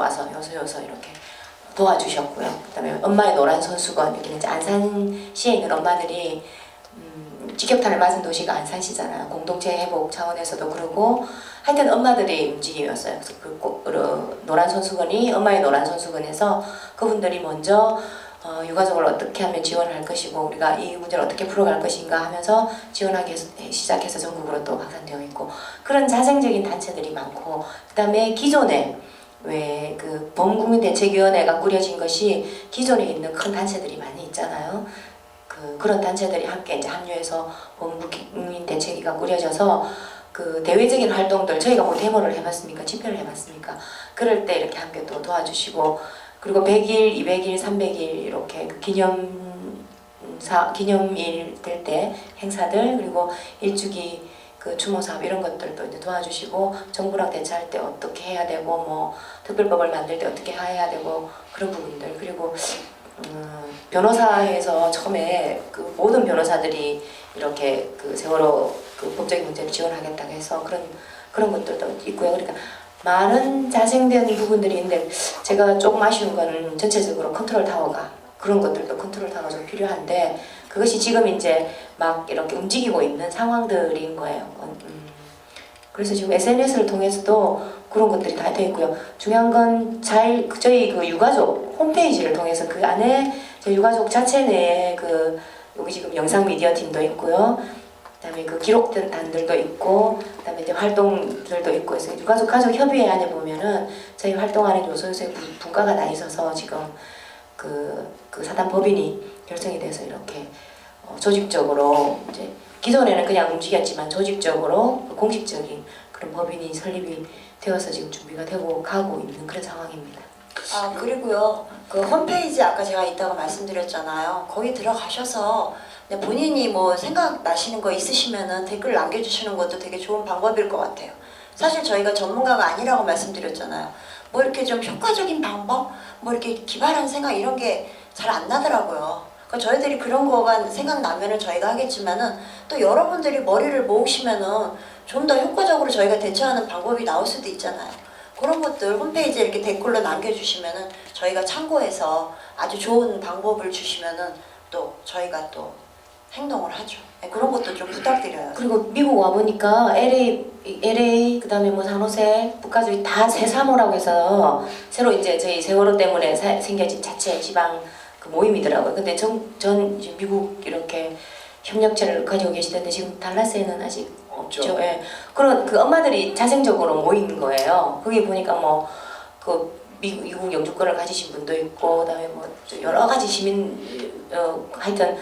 와서 요소 이렇게 도와주셨고요. 그다음에 엄마의 노란 손수건, 여기는 이제 안산시에 있는 엄마들이 직격탄을 맞은 도시가 안산시잖아요. 공동체 회복 차원에서도 그러고 하여튼 엄마들이 움직임이었어요. 그래서 그 노란 손수건이 엄마의 노란 손수건에서 그분들이 먼저 유가족을 어떻게 하면 지원할 것이고 우리가 이 문제를 어떻게 풀어갈 것인가 하면서 지원하기 시작해서 전국으로 또 확산되어 있고 그런 자생적인 단체들이 많고 그다음에 기존에 왜 그 범국민대책위원회가 꾸려진 것이 기존에 있는 큰 단체들이 많이 있잖아요. 그런 단체들이 함께 이제 합류해서 범국민대책위가 꾸려져서 그 대외적인 활동들 저희가 뭐 데모를 해봤습니까? 집회를 해봤습니까? 그럴 때 이렇게 함께 또 도와주시고 그리고 100일, 200일, 300일 이렇게 그 기념일 될 때 행사들 그리고 일주기 그 추모 사업 이런 것들도 이제 도와주시고 정부랑 대처할 때 어떻게 해야 되고 뭐 특별법을 만들 때 어떻게 해야 되고 그런 부분들 그리고 변호사에서 처음에 그 모든 변호사들이 이렇게 그 세월호 그 법적인 문제를 지원하겠다고 해서 그런 것들도 있고요. 그러니까 많은 자생된 부분들이 있는데 제가 조금 아쉬운 거는 전체적으로 컨트롤 타워가 그런 것들도 컨트롤 타워가 좀 필요한데 그것이 지금 이제 막 이렇게 움직이고 있는 상황들인 거예요. 그래서 지금 SNS를 통해서도 그런 것들이 다 되어 있고요. 중요한 건 저희 그 유가족 홈페이지를 통해서 그 안에 저희 유가족 자체 내에 그 여기 지금 영상 미디어 팀도 있고요. 그다음에 그 기록된 단들도 있고, 그다음에 이제 활동들도 있고 해서 유가족 가족 협의회 안에 보면은 저희 활동하는 요소요소의 분과가 다 있어서 지금 그 사단 법인이 결성이 돼서 이렇게 조직적으로 이제 기존에는 그냥 움직였지만 조직적으로 공식적인 그런 법인이 설립이 되어서 지금 준비가 되고 가고 있는 그런 상황입니다. 아 그리고요 그 홈페이지 아까 제가 이따가 말씀드렸잖아요. 거기 들어가셔서 본인이 뭐 생각나시는 거 있으시면은 댓글 남겨주시는 것도 되게 좋은 방법일 것 같아요. 사실 저희가 전문가가 아니라고 말씀드렸잖아요. 뭐 이렇게 좀 효과적인 방법, 뭐 이렇게 기발한 생각 이런 게 잘 안 나더라고요. 그러니까 저희들이 그런 거가 생각나면은 저희가 하겠지만은 또 여러분들이 머리를 모으시면은 좀 더 효과적으로 저희가 대처하는 방법이 나올 수도 있잖아요. 그런 것들 홈페이지에 이렇게 댓글로 남겨주시면은 저희가 참고해서 아주 좋은 방법을 주시면은 또 저희가 또 행동을 하죠. 네, 그런 것도 좀 부탁드려요. 그리고 미국 와 보니까 LA 그다음에 뭐 산호세 북가족이 다 새사모라고 해서 새로 이제 저희 세월호 때문에 생겨진 자체 지방 그 모임이더라고요. 근데 전 이제 미국 이렇게 협력체를 가지고 계시던데 지금 달라스에는 아직 없죠. 예. 그런 그 엄마들이 자생적으로 모인 거예요. 거기 보니까 뭐 그 미국 영주권을 가지신 분도 있고, 그다음에 뭐 여러 가지 시민 하여튼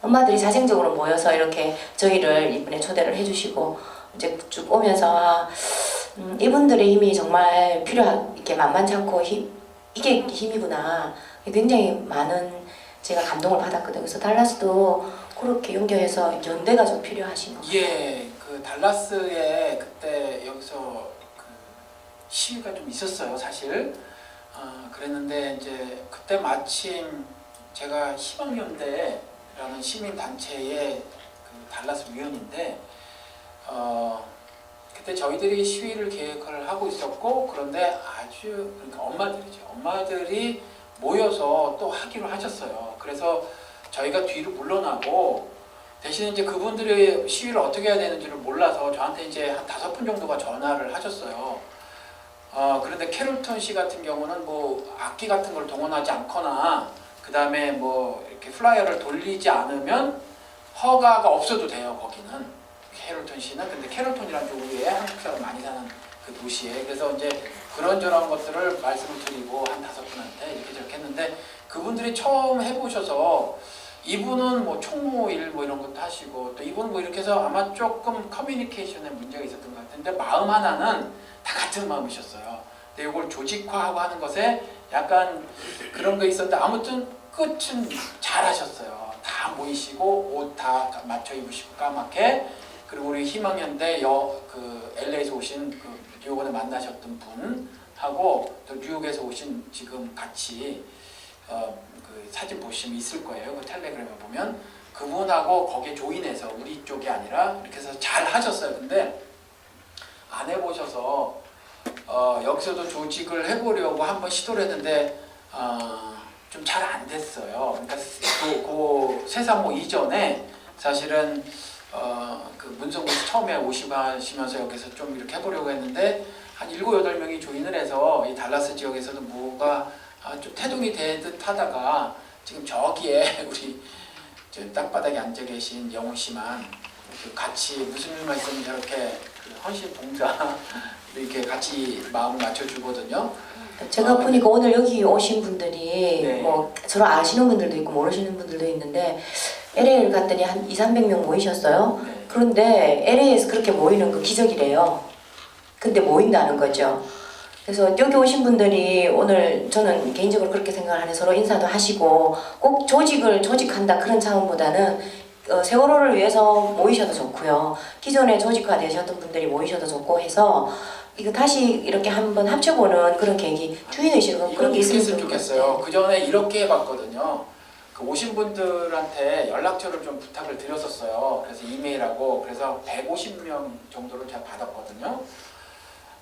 엄마들이 자생적으로 모여서 이렇게 저희를 이번에 초대를 해주시고 이제 쭉 오면서 이분들의 힘이 정말 이게 만만치 않고 이게 힘이구나. 굉장히 많은 제가 감동을 받았거든요. 그래서 달라스도 그렇게 연결해서 연대가 좀 필요하신 것 같아요. 예, 그 달라스에 그때 여기서 그 시위가 좀 있었어요, 사실. 그랬는데 이제 그때 마침 제가 희망연대라는 시민단체의 그 달라스 위원인데 그때 저희들이 시위를 계획을 하고 있었고 그런데 아주 그러니까 엄마들이 모여서 또 하기로 하셨어요. 그래서 저희가 뒤로 물러나고 대신 이제 그분들이 시위를 어떻게 해야 되는지를 몰라서 저한테 이제 한 5분 정도가 전화를 하셨어요. 그런데 캐롤턴 씨 같은 경우는 뭐 악기 같은 걸 동원하지 않거나 그 다음에 뭐 이렇게 플라이어를 돌리지 않으면 허가가 없어도 돼요. 거기는 캐롤턴 씨는. 근데 캐롤턴이라는 쪽에 한국 사람 많이 사는 그 도시에. 그래서 이제 그런저런 것들을 말씀을 드리고 한 5분한테 이렇게 저렇게 했는데 그분들이 처음 해보셔서 이분은 뭐 총무일 뭐 이런 것도 하시고 또 이분은 뭐 이렇게 해서 아마 조금 커뮤니케이션에 문제가 있었던 것 같은데 마음 하나는 다 같은 마음이셨어요. 근데 이걸 조직화하고 하는 것에 약간 그런 거 있었는데 아무튼 끝은 잘 하셨어요. 다 모이시고 옷 다 맞춰 입으시고 까맣게. 그리고 우리 희망연대 그 LA에서 오신 그 뉴욕에 만나셨던 분하고 또 뉴욕에서 오신 지금 같이 그 사진 보시면 있을 거예요. 그 텔레그램에 보면 그분하고 거기에 조인해서 우리 쪽이 아니라 이렇게 해서 잘 하셨어요. 근데 안 해보셔서 여기서도 조직을 해보려고 한번 시도를 했는데 좀 잘 안 됐어요. 그러니까 그 세상호 이전에 사실은 그 문성국 처음에 오시면서 여기서 좀 이렇게 해보려고 했는데 한 7, 8명이 조인을 해서 이 달라스 지역에서는 뭐가 좀 태동이 되듯 하다가 지금 저기에 우리 저 땅바닥에 앉아 계신 영호 씨만 그 같이 무슨 일만 있으면 저렇게 그 헌신 봉사 이렇게 같이 마음을 맞춰주거든요. 제가 보니까 오늘 여기 오신 분들이 네. 뭐 서로 아시는 분들도 있고 모르시는 분들도 있는데 LA를 갔더니 한 2, 300명 모이셨어요. 네. 그런데 LA에서 그렇게 모이는 거 기적이래요. 근데 모인다는 거죠. 그래서 여기 오신 분들이 오늘 저는 개인적으로 그렇게 생각을 하는데 서로 인사도 하시고 꼭 조직한다 그런 차원보다는 세월호를 위해서 모이셔도 좋고요. 기존에 조직화되셨던 분들이 모이셔도 좋고 해서 이거 다시 이렇게 한번 합쳐보는 그런 계기, 주인의식은 그런 게 있으면 좋겠어요. 그 전에 이렇게 해봤거든요. 그 오신 분들한테 연락처를 좀 부탁을 드렸었어요. 그래서 이메일하고 그래서 150명 정도를 제가 받았거든요.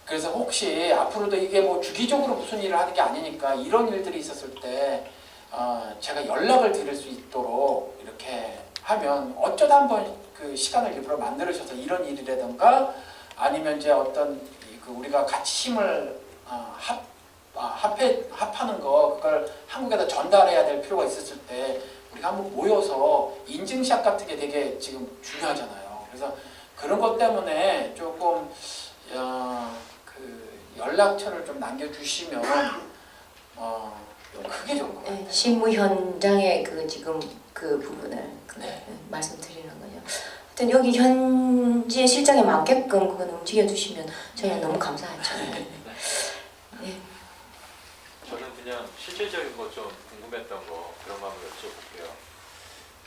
그래서 혹시 앞으로도 이게 뭐 주기적으로 무슨 일을 하는 게 아니니까 이런 일들이 있었을 때 제가 연락을 드릴 수 있도록 이렇게 하면 어쩌다 한번 그 시간을 일부러 만들으셔서 이런 일이라든가 아니면 이제 어떤 그 우리가 같이 힘을 합하는 거 그걸 한국에다 전달해야 될 필요가 있었을 때 우리가 한번 모여서 인증샷 같은 게 되게 지금 중요하잖아요. 그래서 그런 것 때문에 조금 그 연락처를 좀 남겨주시면 좀 크게 좋을 것 같아요. 네, 실무 현장의 그 지금 그 부분을 네. 말씀드리는 거죠. 하여튼 여기 현지의 실정에 맞게끔 그건 움직여주시면 저희는 너무 감사하죠. 네. 저는 그냥 실질적인 거 좀 궁금했던 거 그런 거 한번 여쭤볼게요.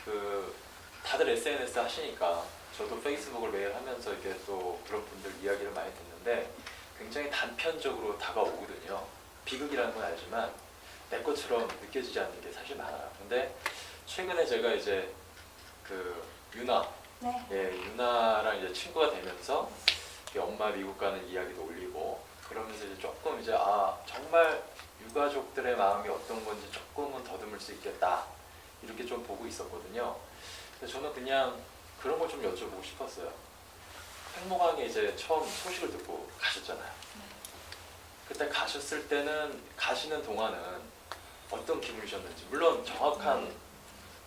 그 다들 SNS 하시니까 저도 페이스북을 매일 하면서 이렇게 또 그런 분들 이야기를 많이 듣는데 굉장히 단편적으로 다가오거든요. 비극이라는 건 알지만 내 것처럼 느껴지지 않는 게 사실 많아요. 근데 최근에 제가 이제 그 유나, 네. 예, 유나랑 이제 친구가 되면서 엄마 미국 가는 이야기도 올리고 그러면서 이제 조금 이제 정말 유가족들의 마음이 어떤 건지 조금은 더듬을 수 있겠다 이렇게 좀 보고 있었거든요. 근데 저는 그냥 그런 걸 좀 여쭤보고 싶었어요. 횡목항에 이제 처음 소식을 듣고 가셨잖아요. 그때 가셨을 때는 가시는 동안은 어떤 기분이셨는지 물론 정확한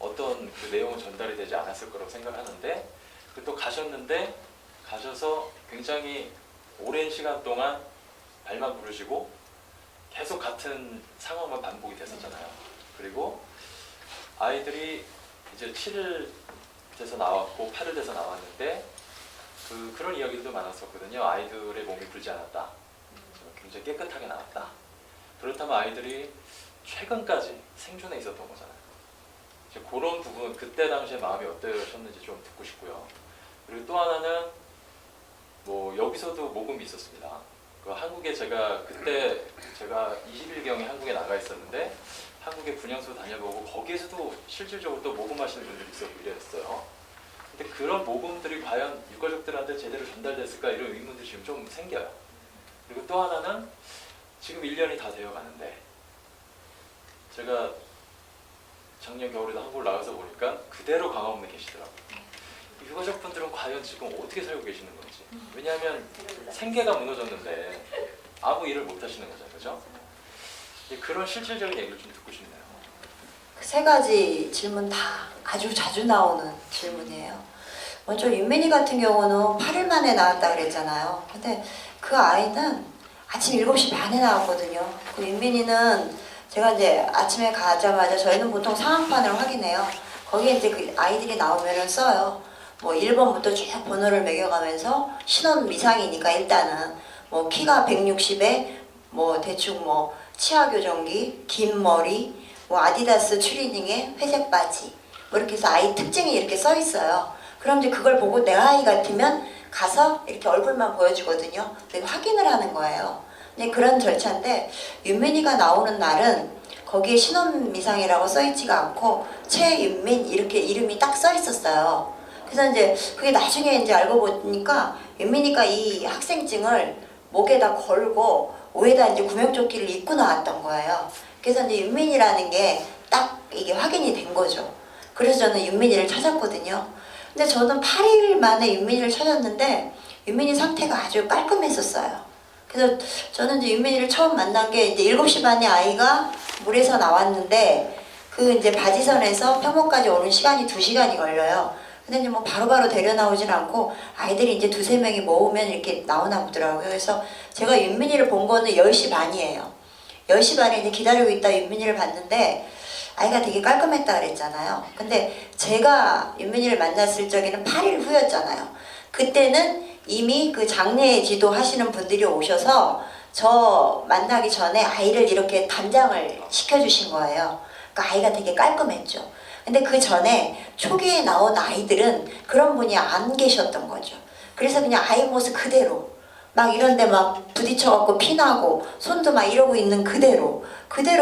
어떤 그 내용은 전달이 되지 않았을 거라고 생각하는데 또 가셨는데 가셔서 굉장히 오랜 시간 동안 발만 부르시고 계속 같은 상황만 반복이 됐었잖아요. 그리고 아이들이 이제 7일 돼서 나왔고 8일 돼서 나왔는데 그런 이야기도 많았었거든요. 아이들의 몸이 불지 않았다. 굉장히 깨끗하게 나왔다. 그렇다면 아이들이 최근까지 생존해 있었던 거잖아요. 이제 그런 부분 그때 당시에 마음이 어떠셨는지 좀 듣고 싶고요. 그리고 또 하나는 뭐 여기서도 모금이 있었습니다. 그 한국에 그때 제가 20일경에 한국에 나가 있었는데 한국에 분향소 다녀보고 거기에서도 실질적으로 또 모금하시는 분들이 있었고 이랬어요. 근데 그런 모금들이 과연 유가족들한테 제대로 전달됐을까 이런 의문들이 지금 좀 생겨요. 그리고 또 하나는 지금 1년이 다 되어 가는데 제가 작년 겨울에도 한국을 나가서 보니까 그대로 강화문에 계시더라고요. 유가족분들은 과연 지금 어떻게 살고 계시는 건지. 왜냐하면 생계가 무너졌는데 아무 일을 못 하시는 거잖아요. 그죠? 그런 실질적인 얘기를 좀 듣고 싶네요. 세 가지 질문 다 아주 자주 나오는 질문이에요. 먼저 윤민이 같은 경우는 8일 만에 나왔다 그랬잖아요. 근데 그 아이는 아침 7시 반에 나왔거든요. 그 윤민이는 제가 이제 아침에 가자마자 저희는 보통 상황판을 확인해요. 거기에 이제 그 아이들이 나오면은 써요. 뭐 1번부터 쭉 번호를 매겨가면서 신원 미상이니까 일단은 뭐 키가 160에 뭐 대충 뭐 치아 교정기, 긴 머리, 뭐 아디다스 추리닝에 회색 바지 뭐 이렇게 해서 아이 특징이 이렇게 써 있어요. 그럼 이제 그걸 보고 내 아이 같으면 가서 이렇게 얼굴만 보여주거든요. 근데 확인을 하는 거예요. 근데 그런 절차인데 윤민이가 나오는 날은 거기에 신원 미상이라고 써 있지가 않고 최윤민 이렇게 이름이 딱 써 있었어요. 그래서 이제 그게 나중에 이제 알고 보니까 윤민이가 이 학생증을 목에다 걸고 옷에다 이제 구명조끼를 입고 나왔던 거예요. 그래서 이제 윤민이라는 게 딱 이게 확인이 된 거죠. 그래서 저는 윤민이를 찾았거든요. 근데 저는 8일 만에 윤민이를 찾았는데 윤민이 상태가 아주 깔끔했었어요. 그래서 저는 이제 윤민이를 처음 만난 게 이제 7시 반에 아이가 물에서 나왔는데 그 이제 바지선에서 평원까지 오는 시간이 2시간이 걸려요. 근데 이제 뭐 바로바로 데려 나오진 않고 아이들이 이제 2-3명이 모으면 이렇게 나오나 보더라고요. 그래서 제가 윤민이를 본 거는 10시 반이에요. 10시 반에 이제 기다리고 있다 윤민이를 봤는데 아이가 되게 깔끔했다 그랬잖아요. 근데 제가 윤민이를 만났을 적에는 8일 후였잖아요. 그때는 이미 그 장례 지도 하시는 분들이 오셔서 저 만나기 전에 아이를 이렇게 단장을 시켜주신 거예요. 그러니까 아이가 되게 깔끔했죠. 근데 그 전에 초기에 나온 아이들은 그런 분이 안 계셨던 거죠. 그래서 그냥 아이 모습 그대로 막 이런데 막 부딪혀갖고 피나고 손도 막 이러고 있는 그대로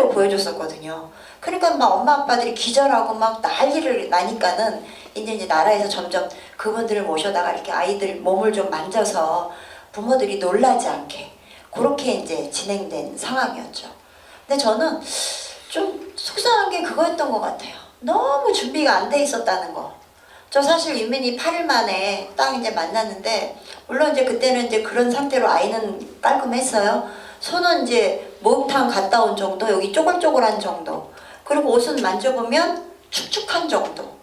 보여줬었거든요. 그러니까 막 엄마 아빠들이 기절하고 막 난리를 나니까는 이제 나라에서 점점 그분들을 모셔다가 이렇게 아이들 몸을 좀 만져서 부모들이 놀라지 않게 그렇게 이제 진행된 상황이었죠. 근데 저는 좀 속상한 게 그거였던 것 같아요. 너무 준비가 안 돼 있었다는 거. 저 사실 윤민이 8일 만에 딱 이제 만났는데 물론 이제 그때는 이제 그런 상태로 아이는 깔끔했어요. 손은 이제 목욕탕 갔다 온 정도, 여기 쪼글쪼글한 정도. 그리고 옷은 만져보면 축축한 정도.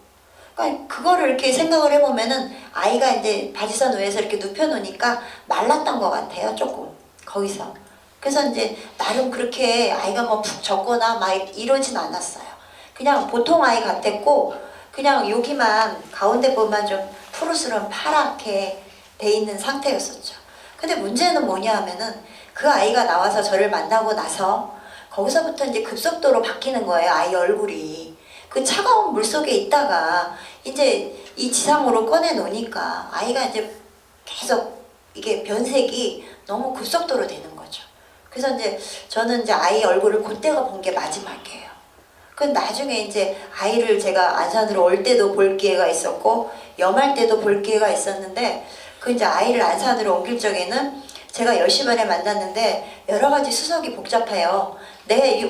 그러니까 그거를 이렇게 생각을 해보면은 아이가 이제 바지선 위에서 이렇게 눕혀놓으니까 말랐던 것 같아요, 조금 거기서. 그래서 이제 나름 그렇게 아이가 뭐 푹 젖거나 막 이러진 않았어요. 그냥 보통 아이 같았고 그냥 여기만 가운데 부분만 좀 푸르스름 파랗게 돼 있는 상태였었죠. 근데 문제는 뭐냐 하면은 그 아이가 나와서 저를 만나고 나서 거기서부터 이제 급속도로 바뀌는 거예요. 아이 얼굴이. 그 차가운 물 속에 있다가 이제 이 지상으로 꺼내 놓으니까 아이가 이제 계속 이게 변색이 너무 급속도로 되는 거죠. 그래서 이제 저는 이제 아이 얼굴을 그때가 본 게 마지막이에요. 그 나중에 이제 아이를 제가 안산으로 올 때도 볼 기회가 있었고 염할 때도 볼 기회가 있었는데 그 이제 아이를 안산으로 옮길 적에는 제가 10시 반에 만났는데 여러 가지 수석이 복잡해요.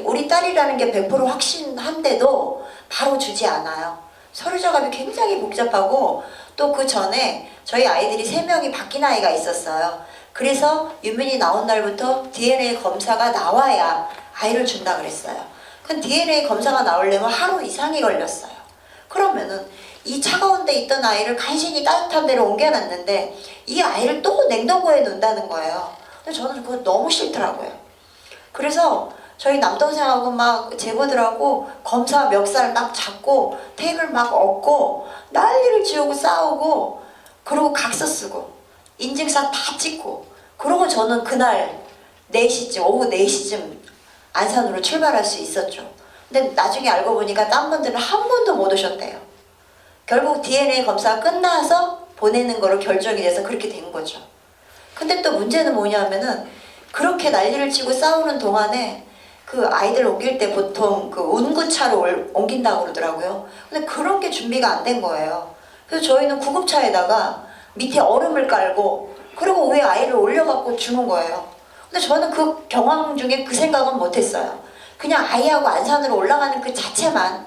우리 딸이라는 게 100% 확신한데도 바로 주지 않아요. 서류 작업이 굉장히 복잡하고 또 그 전에 저희 아이들이 3명이 바뀐 아이가 있었어요. 그래서 윤민이 나온 날부터 DNA 검사가 나와야 아이를 준다 그랬어요. 그 DNA 검사가 나오려면 하루 이상이 걸렸어요. 그러면은 이 차가운 데 있던 아이를 간신히 따뜻한 데로 옮겨놨는데 이 아이를 또 냉동고에 넣는다는 거예요. 근데 저는 그거 너무 싫더라고요. 그래서 저희 남동생하고 막 제보들하고 검사 멱살 막 잡고 테이블 막 엎고 난리를 지우고 싸우고 그리고 각서 쓰고 인증샷 다 찍고 그러고 저는 그날 4시쯤 오후 4시쯤 안산으로 출발할 수 있었죠. 근데 나중에 알고 보니까 딴 분들은 한 번도 못 오셨대요. 결국 DNA 검사가 끝나서 보내는 거로 결정이 돼서 그렇게 된 거죠. 근데 또 문제는 뭐냐면은 그렇게 난리를 치고 싸우는 동안에 그 아이들 옮길 때 보통 그 운구차로 옮긴다고 그러더라고요. 근데 그런 게 준비가 안 된 거예요. 그래서 저희는 구급차에다가 밑에 얼음을 깔고 그리고 위에 아이를 올려갖고 주는 거예요. 근데 저는 그 경황 중에 그 생각은 못했어요. 그냥 아이하고 안산으로 올라가는 그 자체만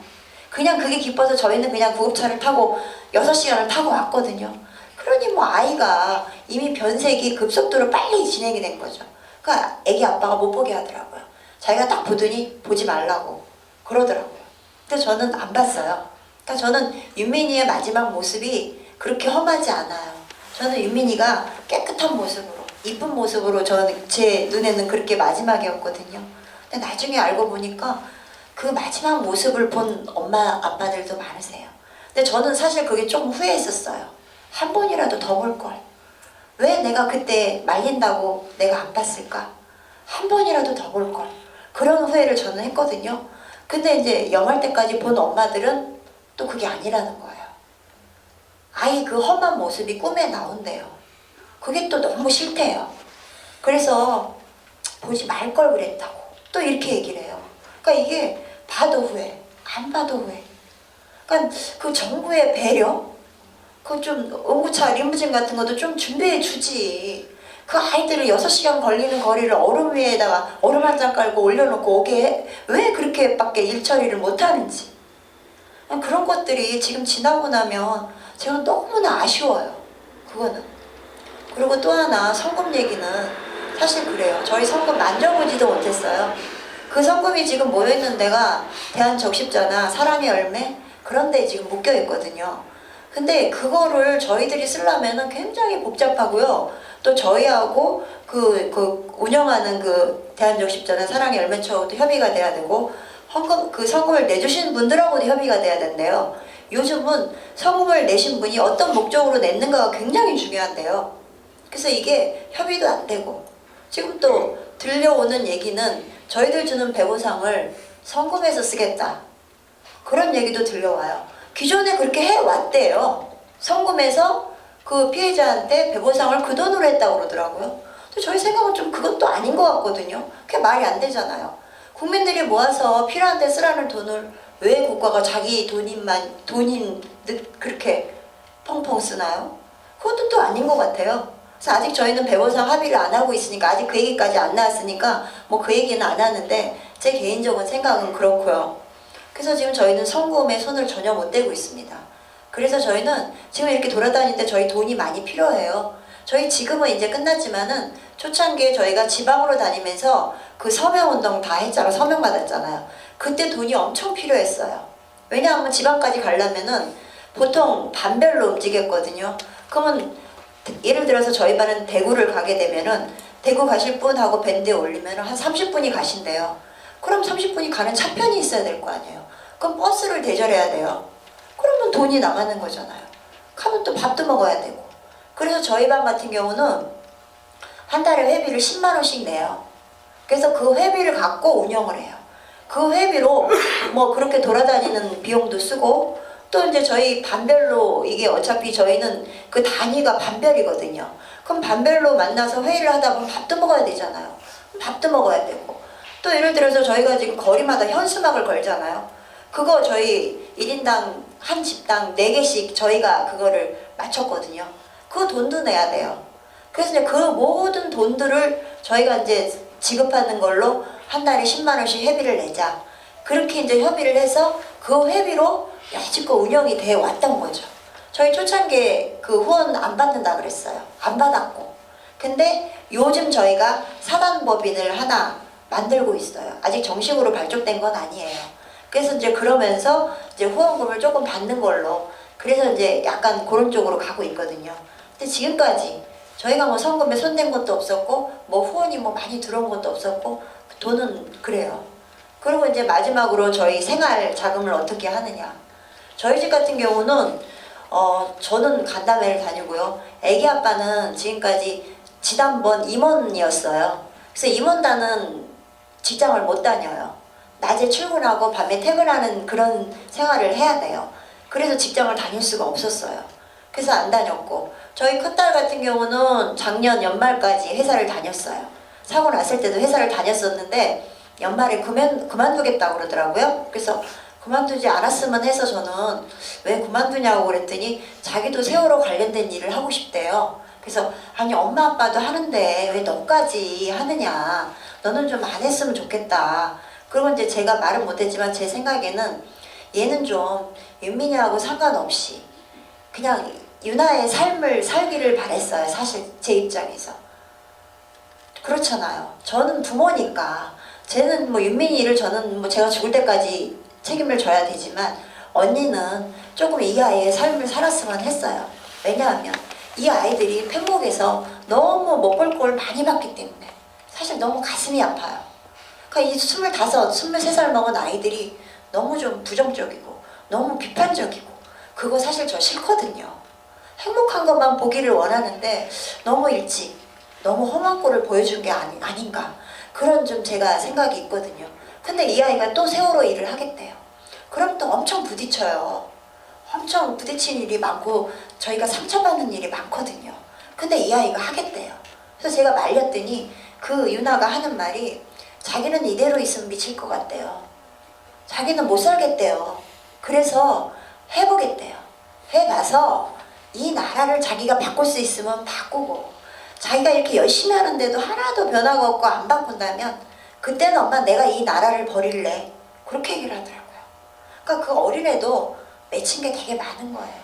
그냥 그게 기뻐서 저희는 그냥 구급차를 타고 6시간을 타고 왔거든요. 그러니 뭐 아이가 이미 변색이 급속도로 빨리 진행이 된 거죠. 그러니까 애기 아빠가 못 보게 하더라고요. 자기가 딱 보더니 보지 말라고 그러더라고요. 근데 저는 안 봤어요. 그러니까 저는 윤민이의 마지막 모습이 그렇게 험하지 않아요. 저는 윤민이가 깨끗한 모습으로 이쁜 모습으로 제 눈에는 그렇게 마지막이었거든요. 근데 나중에 알고 보니까 그 마지막 모습을 본 엄마 아빠들도 많으세요. 근데 저는 사실 그게 좀 후회했었어요. 한 번이라도 더 볼 걸. 왜 내가 그때 말린다고 내가 안 봤을까? 한 번이라도 더 볼 걸. 그런 후회를 저는 했거든요. 근데 이제 영할 때까지 본 엄마들은 또 그게 아니라는 거예요. 아이 그 험한 모습이 꿈에 나온대요. 그게 또 너무 싫대요. 그래서 보지 말 걸 그랬다고 또 이렇게 얘기를 해요. 그러니까 이게 봐도 후회, 안 봐도 후회. 그러니까 그 정부의 배려, 그 좀 응구차 리무진 같은 것도 좀 준비해 주지. 그 아이들을 6시간 걸리는 거리를 얼음 위에다가 얼음 한 장 깔고 올려놓고 오게 왜 그렇게밖에 일 처리를 못하는지, 그런 것들이 지금 지나고 나면 제가 너무나 아쉬워요. 그거는. 그리고 또 하나, 성금 얘기는 사실 그래요. 저희 성금 만져보지도 못했어요. 그 성금이 지금 모여있는 데가 대한적십자나 사랑의 열매 그런 데 지금 묶여있거든요. 근데 그거를 저희들이 쓰려면은 굉장히 복잡하고요. 또 저희하고 그 운영하는 그 대한적십자나 사랑의 열매처하고도 협의가 돼야 되고, 그 성금을 내주신 분들하고도 협의가 돼야 된대요. 요즘은 성금을 내신 분이 어떤 목적으로 냈는가가 굉장히 중요한데요. 그래서 이게 협의도 안 되고, 지금 또 들려오는 얘기는 저희들 주는 배보상을 성금에서 쓰겠다, 그런 얘기도 들려와요. 기존에 그렇게 해왔대요. 성금에서 그 피해자한테 배보상을 그 돈으로 했다고 그러더라고요. 근데 저희 생각은 좀 그것도 아닌 것 같거든요. 그게 말이 안 되잖아요. 국민들이 모아서 필요한 데 쓰라는 돈을 왜 국가가 자기 돈인 그렇게 펑펑 쓰나요? 그것도 또 아닌 것 같아요. 그래서 아직 저희는 배보상 합의를 안 하고 있으니까, 아직 그 얘기까지 안 나왔으니까 뭐 그 얘기는 안 하는데, 제 개인적인 생각은 그렇고요. 그래서 지금 저희는 성금에 손을 전혀 못 대고 있습니다. 그래서 저희는 지금 이렇게 돌아다니는데 저희 돈이 많이 필요해요. 저희 지금은 이제 끝났지만은 초창기에 저희가 지방으로 다니면서 그 서명운동 다 했잖아요. 서명 받았잖아요. 그때 돈이 엄청 필요했어요. 왜냐하면 지방까지 가려면은 보통 반별로 움직였거든요. 그러면 예를 들어서 저희 반은 대구를 가게 되면은 대구 가실 분하고 밴드에 올리면 한 30분이 가신대요. 그럼 30분이 가는 차편이 있어야 될 거 아니에요. 그럼 버스를 대절해야 돼요. 그러면 돈이 나가는 거잖아요. 가면 또 밥도 먹어야 되고. 그래서 저희 반 같은 경우는 한 달에 회비를 10만 원씩 내요. 그래서 그 회비를 갖고 운영을 해요. 그 회비로 뭐 그렇게 돌아다니는 비용도 쓰고, 또 이제 저희 반별로, 이게 어차피 저희는 그 단위가 반별이거든요. 그럼 반별로 만나서 회의를 하다 보면 밥도 먹어야 되잖아요. 밥도 먹어야 되고, 또 예를 들어서 저희가 지금 거리마다 현수막을 걸잖아요. 그거 저희 1인당 한 집당 4개씩 저희가 그거를 맞췄거든요. 그 돈도 내야 돼요. 그래서 이제 그 모든 돈들을 저희가 이제 지급하는 걸로 한 달에 10만 원씩 회비를 내자, 그렇게 이제 협의를 해서 그 회비로 여지껏 운영이 돼 왔던 거죠. 저희 초창기에 그 후원 안 받는다 그랬어요. 안 받았고. 근데 요즘 저희가 사단법인을 하나 만들고 있어요. 아직 정식으로 발족된 건 아니에요. 그래서 이제 그러면서 이제 후원금을 조금 받는 걸로, 그래서 이제 약간 그런 쪽으로 가고 있거든요. 근데 지금까지 저희가 뭐 성금에 손댄 것도 없었고, 뭐 후원이 뭐 많이 들어온 것도 없었고, 돈은 그래요. 그리고 이제 마지막으로 저희 생활 자금을 어떻게 하느냐. 저희 집 같은 경우는 저는 간담회를 다니고요. 애기 아빠는 지금까지 지난번 임원이었어요. 그래서 임원단은 직장을 못 다녀요. 낮에 출근하고 밤에 퇴근하는 그런 생활을 해야 돼요. 그래서 직장을 다닐 수가 없었어요. 그래서 안 다녔고, 저희 큰딸 같은 경우는 작년 연말까지 회사를 다녔어요. 사고 났을 때도 회사를 다녔었는데 연말에 그만두겠다고 그러더라고요. 그래서 그만두지 않았으면 해서 저는 왜 그만두냐고 그랬더니 자기도 세월호 관련된 일을 하고 싶대요. 그래서 아니 엄마 아빠도 하는데 왜 너까지 하느냐, 너는 좀 안 했으면 좋겠다. 그리고 이제 제가 말은 못했지만 제 생각에는 얘는 좀 윤민이하고 상관없이 그냥 유나의 삶을 살기를 바랬어요. 사실 제 입장에서. 그렇잖아요. 저는 부모니까 쟤는 뭐 윤민이 일을 저는 뭐 제가 죽을 때까지 책임을 져야 되지만, 언니는 조금 이 아이의 삶을 살았으면 했어요. 왜냐하면 이 아이들이 팽목에서 너무 못 볼 걸 많이 봤기 때문에 사실 너무 가슴이 아파요. 그러니까 이 25, 23살 먹은 아이들이 너무 좀 부정적이고 너무 비판적이고, 그거 사실 저 싫거든요. 행복한 것만 보기를 원하는데 너무 일찍 너무 험한 꼴을 보여준 게 아닌가, 그런 좀 제가 생각이 있거든요. 근데 이 아이가 또 세월호 일을 하겠대요. 그럼 또 엄청 부딪혀요. 엄청 부딪히는 일이 많고 저희가 상처받는 일이 많거든요. 근데 이 아이가 하겠대요. 그래서 제가 말렸더니 그 유나가 하는 말이, 자기는 이대로 있으면 미칠 것 같대요. 자기는 못 살겠대요. 그래서 해보겠대요. 해봐서 이 나라를 자기가 바꿀 수 있으면 바꾸고, 자기가 이렇게 열심히 하는데도 하나도 변화가 없고 안 바꾼다면 그때는 엄마 내가 이 나라를 버릴래. 그렇게 얘기를 하더라고요. 그러니까 그 어린애도 맺힌 게 되게 많은 거예요.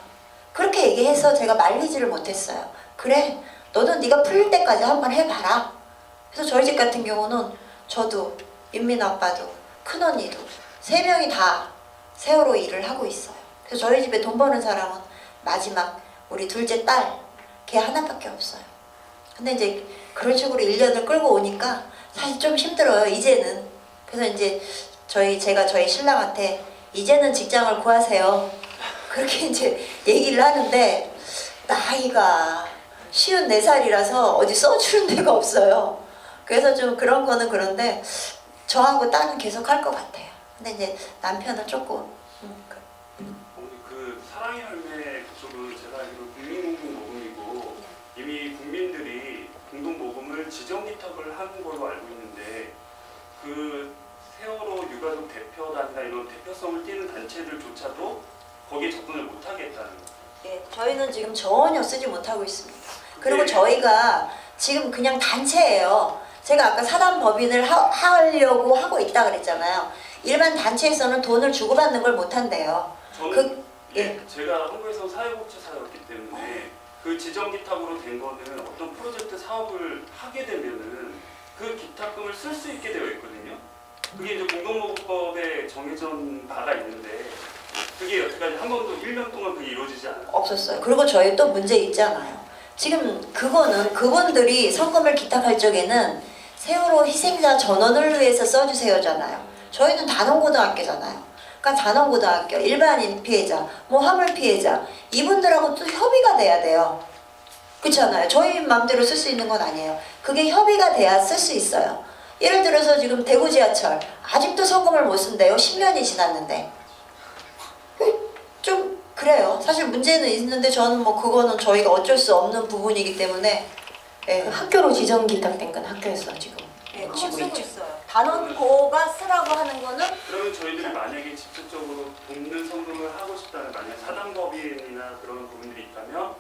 그렇게 얘기해서 제가 말리지를 못했어요. 그래, 너는 네가 풀릴 때까지 한번 해봐라. 그래서 저희 집 같은 경우는 저도 민민 아빠도 큰언니도 3명이 다 세월호 일을 하고 있어요. 그래서 저희 집에 돈 버는 사람은 마지막 우리 둘째 딸, 걔 하나밖에 없어요. 근데 이제 그런 식으로 1년을 끌고 오니까 사실 좀 힘들어요, 이제는. 그래서 이제 제가 저희 신랑한테 이제는 직장을 구하세요. 그렇게 이제 얘기를 하는데 나이가 54살이라서 어디 써주는 데가 없어요. 그래서 좀 그런 거는 그런데 저하고 딸은 계속 할 것 같아요. 근데 이제 남편은 조금 그 사랑의 열매 그쪽은 제가 알기로 국민공동모금이고 이미 국민들이 공동모금을 지정기탁을 하는 걸로 알고 있는데 그 세월호 유가족 대표단이나 이런 대표성을 띠는 단체들조차도 거기에 접근을 못하겠다는 거예요. 예, 저희는 지금 전혀 쓰지 못하고 있습니다. 그리고 네. 저희가 지금 그냥 단체예요. 제가 아까 사단법인을 하려고 하고 있다 그랬잖아요. 일반 단체에서는 돈을 주고받는 걸 못한대요. 저는 예. 제가 한국에서 사회복지사였기 때문에 그 지정기탁으로 된 거는 어떤 프로젝트 사업을 하게 되면은 그 기탁금을 쓸 수 있게 되어 있거든요. 그게 이제 공동모금법에 정해진 바가 있는데 그게 여태까지 한 번도 1년 동안 그게 이루어지지 않아요. 없었어요. 그리고 저희 또 문제 있잖아요. 지금 그거는 그분들이 성금을 기탁할 적에는 세월호 희생자 전원을 위해서 써주세요잖아요. 저희는 단원고등학교잖아요. 그러니까 단원고등학교, 일반인 피해자, 뭐 화물 피해자 이분들하고 또 협의가 돼야 돼요. 그렇잖아요. 저희 마음대로 쓸 수 있는 건 아니에요. 그게 협의가 돼야 쓸 수 있어요. 예를 들어서 지금 대구 지하철 아직도 성금을 못 쓴대요. 10년이 지났는데. 좀 그래요. 사실 문제는 있는데 저는 뭐 그거는 저희가 어쩔 수 없는 부분이기 때문에 예. 학교로 지정 기탁된 건 학교에서 지금 예, 그거 지고 쓰고 있죠. 있어요. 단원고가 쓰라고 하는 거는 그러면 저희들이 만약에 직접적으로 돕는 성금을 하고 싶다는 만약 사단법인이나 그런 부분들이 있다면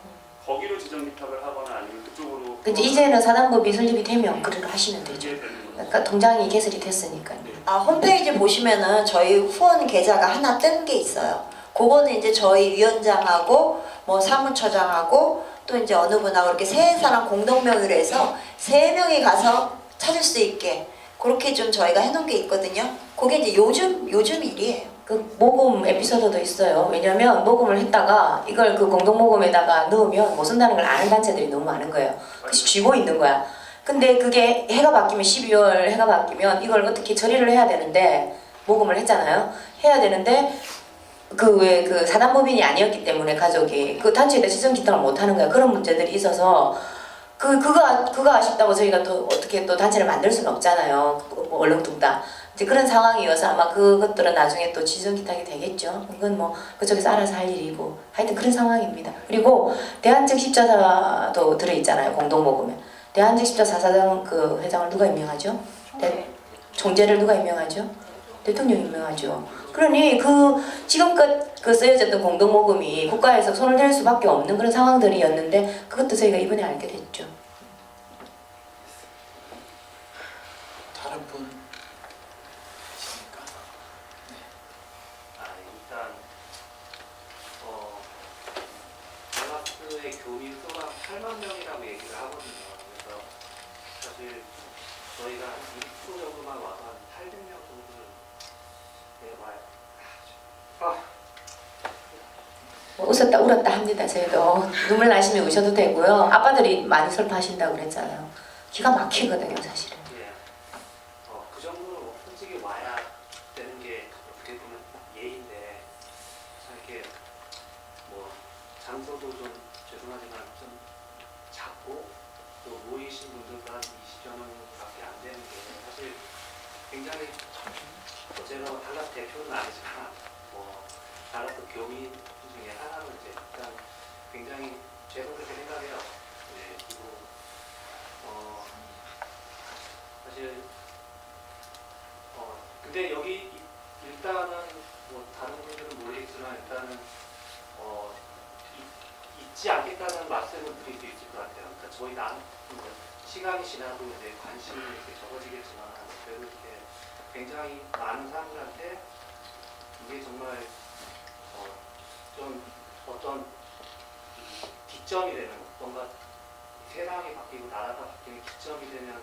거기로 지정기탁을 하거나 아니면 그쪽으로 근데 이제는 사단법이 설립이 되면 그대로 하시면 되죠. 이게 되는 거죠. 그러니까 통장이 개설이 됐으니까요. 홈페이지 보시면은 저희 후원 계좌가 하나 뜬 게 있어요. 그거는 이제 저희 위원장하고 뭐 사무처장하고 또 이제 어느 분하고 이렇게 세 사람 공동명의로 해서 3명이 가서 찾을 수 있게 그렇게 좀 저희가 해놓은 게 있거든요. 그게 이제 요즘 일이에요. 그 모금 에피소드도 있어요. 왜냐면 모금을 했다가 이걸 그 공동 모금에다가 넣으면 못 쓴다는 걸 아는 단체들이 너무 많은 거예요. 그래서 쥐고 있는 거야. 근데 그게 해가 바뀌면 12월 해가 바뀌면 이걸 어떻게 처리를 해야 되는데 모금을 했잖아요. 해야 되는데 그 사단법인이 아니었기 때문에 가족이 그 단체에다 지정 기탁을 못 하는 거야. 그런 문제들이 있어서 그거 아쉽다고 저희가 또 어떻게 또 단체를 만들 수는 없잖아요. 뭐 얼렁뚱땅. 이제 그런 상황이어서 아마 그것들은 나중에 또 지정 기탁이 되겠죠. 그건 뭐 그쪽에서 알아서 할 일이고 하여튼 그런 상황입니다. 그리고 대한적 십자사도 들어있잖아요. 공동 모금에. 대한적 십자사 사장 그 회장을 누가 임명하죠? 총재를 누가 임명하죠? 대통령이 임명하죠. 그러니 지금껏 쓰여졌던 공동 모금이 국가에서 손을 댈 수밖에 없는 그런 상황들이었는데 그것도 저희가 이번에 알게 됐죠. 다른 분 있습니까? 일단 밸런스의 교민 수가 8만 명이라고 얘기를 하거든요. 그래서 사실 저희가 한 20% 정도만 와서 한 800명 정도는 내봐요. 뭐 웃었다 울었다 합니다. 저희도 눈물 나시면 우셔도 되고요. 아빠들이 많이 슬퍼하신다고 그랬잖아요. 기가 막히거든요, 사실은. 예. 그 정도로 솔직히 와야 되는 게 어떻게 보면 예인데 이렇게 뭐 장소도 좀 죄송하지만 좀 작고 또 모이신 분들도 한 20여명밖에 안 되는 게 사실 굉장히 제가 달라스 대표는 아니지만 뭐 달라스 교민 중에 하나로 이제 일단 굉장히 제가 그렇게 생각해요. 네, 그리고 사실 근데 여기 일단은 뭐 다른 분들은 모르겠지만 일단은 있지 않겠다는 말씀을 드릴 수 있을 것 같아요. 그러니까 저희 시간이 지나도 이제 관심이 이렇게 적어지겠지만 그래도 이렇게 굉장히 많은 사람들한테 이게 정말 좀 어떤 기점이 되는 뭔가 세상이 바뀌고 나라가 바뀌는 기점이 되는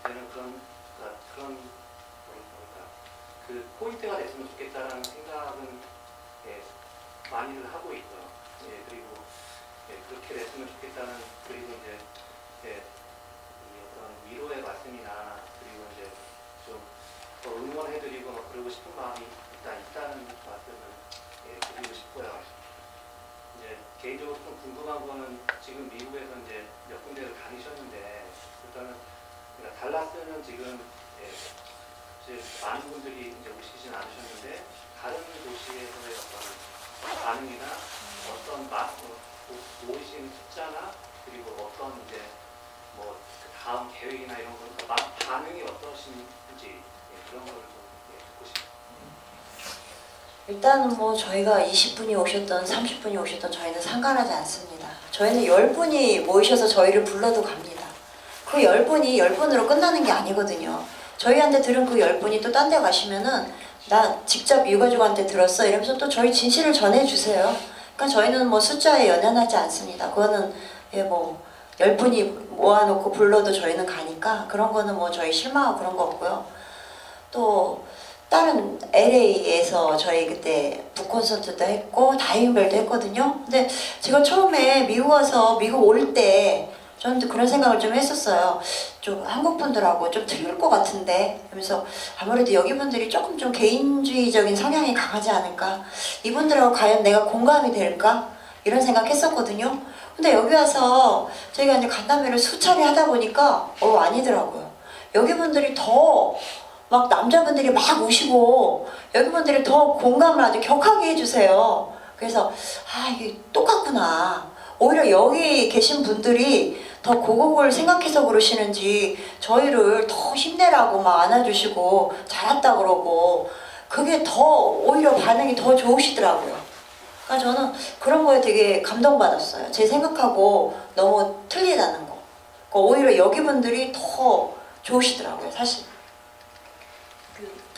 그런 뭐랄까 그 포인트가 됐으면 좋겠다라는 생각은 많이들 하고 있고요. 그리고 그렇게 됐으면 좋겠다는 그리고 이제 이 어떤 위로의 말씀이나 그리고 이제 좀 더 응원해드리고 막 그러고 싶은 마음이 일단 있다는 말씀을 드리고 싶고요. 이제 개인적으로 좀 궁금한 거는 지금 미국에서 이제 몇 군데를 다니셨는데 일단은 그러니까 달라스는 지금 이제 많은 분들이 이제 오시진 않으셨는데 다른 도시에서의 어떤 반응이나 어떤 모이신 숫자나 그리고 어떤 이제 뭐 다음 계획이나 이런 거 반응이 어떠신지 그런 거를 좀 듣고 싶어요. 일단은 뭐 저희가 20분이 오셨던 30분이 오셨던 저희는 상관하지 않습니다. 저희는 10분이 모이셔서 저희를 불러도 갑니다. 그 10분이 10분으로 끝나는 게 아니거든요. 저희한테 들은 그 10분이 또 딴 데 가시면은 나 직접 유가족한테 들었어 이러면서 또 저희 진실을 전해주세요. 그러니까 저희는 뭐 숫자에 연연하지 않습니다. 그거는 뭐 10분이 모아놓고 불러도 저희는 가니까 그런 거는 뭐 저희 실망하고 그런 거 없고요. 또 다른 LA에서 저희 그때 북콘서트도 했고 다이빙벨도 했거든요. 근데 제가 처음에 미국 와서 미국 올 때 저는 그런 생각을 좀 했었어요. 좀 한국 분들하고 좀 틀릴 것 같은데 하면서 아무래도 여기 분들이 조금 좀 개인주의적인 성향이 강하지 않을까? 이분들하고 과연 내가 공감이 될까? 이런 생각했었거든요. 근데 여기 와서 저희가 이제 간담회를 수차례 하다 보니까 아니더라고요. 여기 분들이 더 막 남자분들이 막 우시고 여기 분들이 더 공감을 아주 격하게 해주세요. 그래서 이게 똑같구나. 오히려 여기 계신 분들이 더 고국을 생각해서 그러시는지 저희를 더 힘내라고 막 안아주시고 잘했다 그러고 그게 더 오히려 반응이 더 좋으시더라고요. 그러니까 저는 그런 거에 되게 감동받았어요. 제 생각하고 너무 틀리다는 거. 그러니까 오히려 여기 분들이 더 좋으시더라고요, 사실.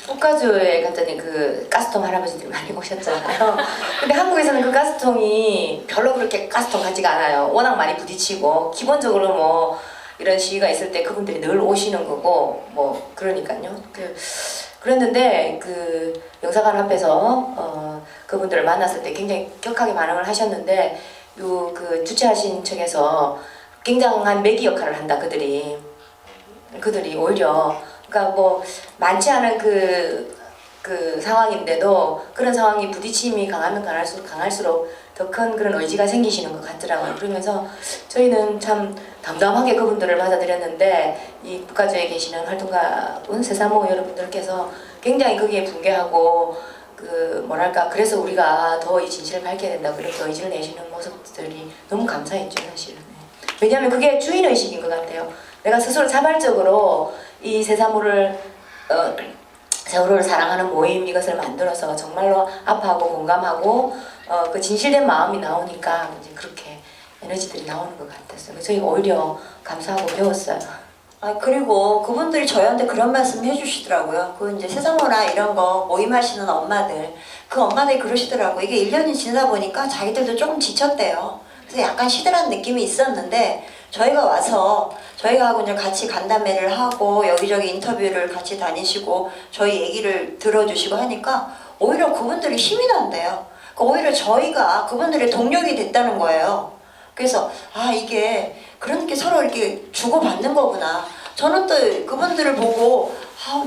북가주에 갔더니 그 가스통 할아버지들이 많이 오셨잖아요. 근데 한국에서는 그 가스통이 별로 그렇게 가스통 같지가 않아요. 워낙 많이 부딪히고 기본적으로 뭐 이런 시위가 있을 때 그분들이 늘 오시는 거고 뭐 그러니까요. 그랬는데 그 영사관 앞에서 그분들을 만났을 때 굉장히 격하게 반응을 하셨는데 요 그 주최하신 측에서 굉장한 매기 역할을 한다 그들이 오히려 그러니까 뭐 많지 않은 그 상황인데도 그런 상황이 부딪힘이 강하면 강할수록 더 큰 그런 의지가 생기시는 것 같더라고요. 그러면서 저희는 참 담담하게 그분들을 받아들였는데 이 북가주에 계시는 활동가분 세사모 여러분들께서 굉장히 거기에 분개하고 그 뭐랄까 그래서 우리가 더 이 진실을 밝혀야 된다고 이렇게 의지를 내시는 모습들이 너무 감사했죠 사실은. 왜냐하면 그게 주인의식인 것 같아요. 내가 스스로 자발적으로 이 세사모를 세월호를 사랑하는 모임 이것을 만들어서 정말로 아파하고 공감하고 그 진실된 마음이 나오니까 이제 그렇게 에너지들이 나오는 것 같았어요. 저희가 오히려 감사하고 배웠어요. 그리고 그분들이 저희한테 그런 말씀 해주시더라고요. 그 이제 세사모나 이런 거 모임하시는 엄마들, 그 엄마들이 그러시더라고요. 이게 1년이 지나다 보니까 자기들도 조금 지쳤대요. 그래서 약간 시들한 느낌이 있었는데 저희가 와서 저희하고 이제 같이 간담회를 하고 여기저기 인터뷰를 같이 다니시고 저희 얘기를 들어주시고 하니까 오히려 그분들이 힘이 난대요. 그러니까 오히려 저희가 그분들의 동력이 됐다는 거예요. 그래서 이게 그러니까 서로 이렇게 주고받는 거구나. 저는 또 그분들을 보고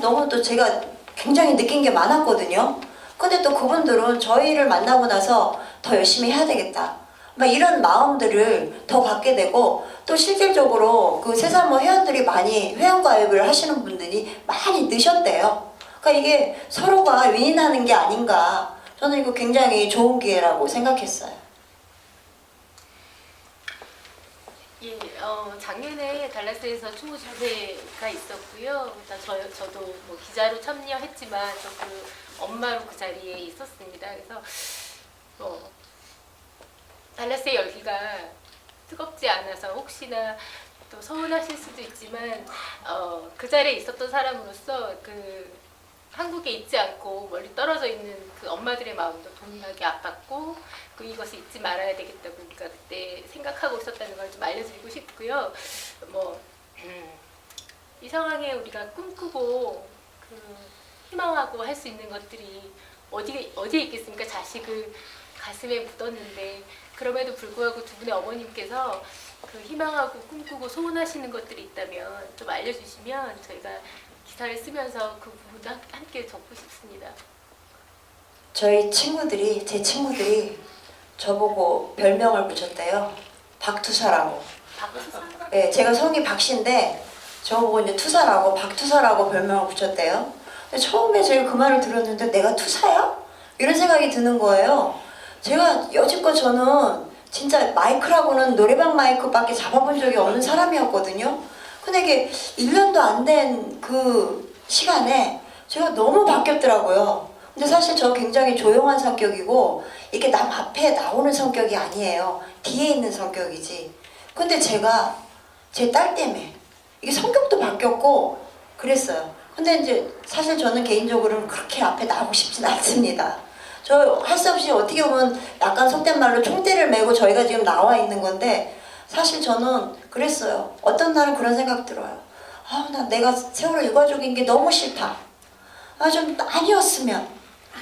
너무 또 제가 굉장히 느낀 게 많았거든요. 근데 또 그분들은 저희를 만나고 나서 더 열심히 해야 되겠다. 막 이런 마음들을 더 갖게 되고 또 실질적으로 그 세사모 회원들이 많이 회원가입을 하시는 분들이 많이 느셨대요. 그러니까 이게 서로가 윈윈하는 게 아닌가. 저는 이거 굉장히 좋은 기회라고 생각했어요. 예, 작년에 달라스에서 추모 집회가 있었고요. 일단 저도 뭐 기자로 참여했지만 또 그 엄마로 그 자리에 있었습니다. 그래서 달라스의 열기가 뜨겁지 않아서 혹시나 또 서운하실 수도 있지만 그 자리에 있었던 사람으로서 그 한국에 있지 않고 멀리 떨어져 있는 그 엄마들의 마음도 동일하게 아팠고 그 이것을 잊지 말아야 되겠다고 우리가 그때 생각하고 있었다는 걸 좀 알려드리고 싶고요. 이 상황에 우리가 꿈꾸고 그 희망하고 할 수 있는 것들이 어디에 있겠습니까? 자식을 가슴에 묻었는데 그럼에도 불구하고 두 분의 어머님께서 그 희망하고 꿈꾸고 소원하시는 것들이 있다면 좀 알려주시면 저희가 기사를 쓰면서 그 부분도 함께 적고 싶습니다. 저희 친구들이, 제 친구들이 저보고 별명을 붙였대요. 박투사라고. 박수사? 네, 제가 성이 박씨인데 저보고 이제 투사라고, 박투사라고 별명을 붙였대요. 근데 처음에 제가 그 말을 들었는데 내가 투사야? 이런 생각이 드는 거예요. 제가 여지껏 저는 진짜 마이크라고는 노래방 마이크밖에 잡아본 적이 없는 사람이었거든요. 근데 이게 1년도 안 된 그 시간에 제가 너무 바뀌었더라고요. 근데 사실 저 굉장히 조용한 성격이고 이게 남 앞에 나오는 성격이 아니에요. 뒤에 있는 성격이지. 근데 제가 제 딸 때문에 이게 성격도 바뀌었고 그랬어요. 근데 이제 사실 저는 개인적으로는 그렇게 앞에 나오고 싶진 않습니다. 저 할 수 없이 어떻게 보면 약간 속된 말로 총대를 메고 저희가 지금 나와 있는 건데 사실 저는 그랬어요. 어떤 날은 그런 생각 들어요. 아, 나 내가 세월호 유가족인 게 너무 싫다. 아, 좀 아니었으면.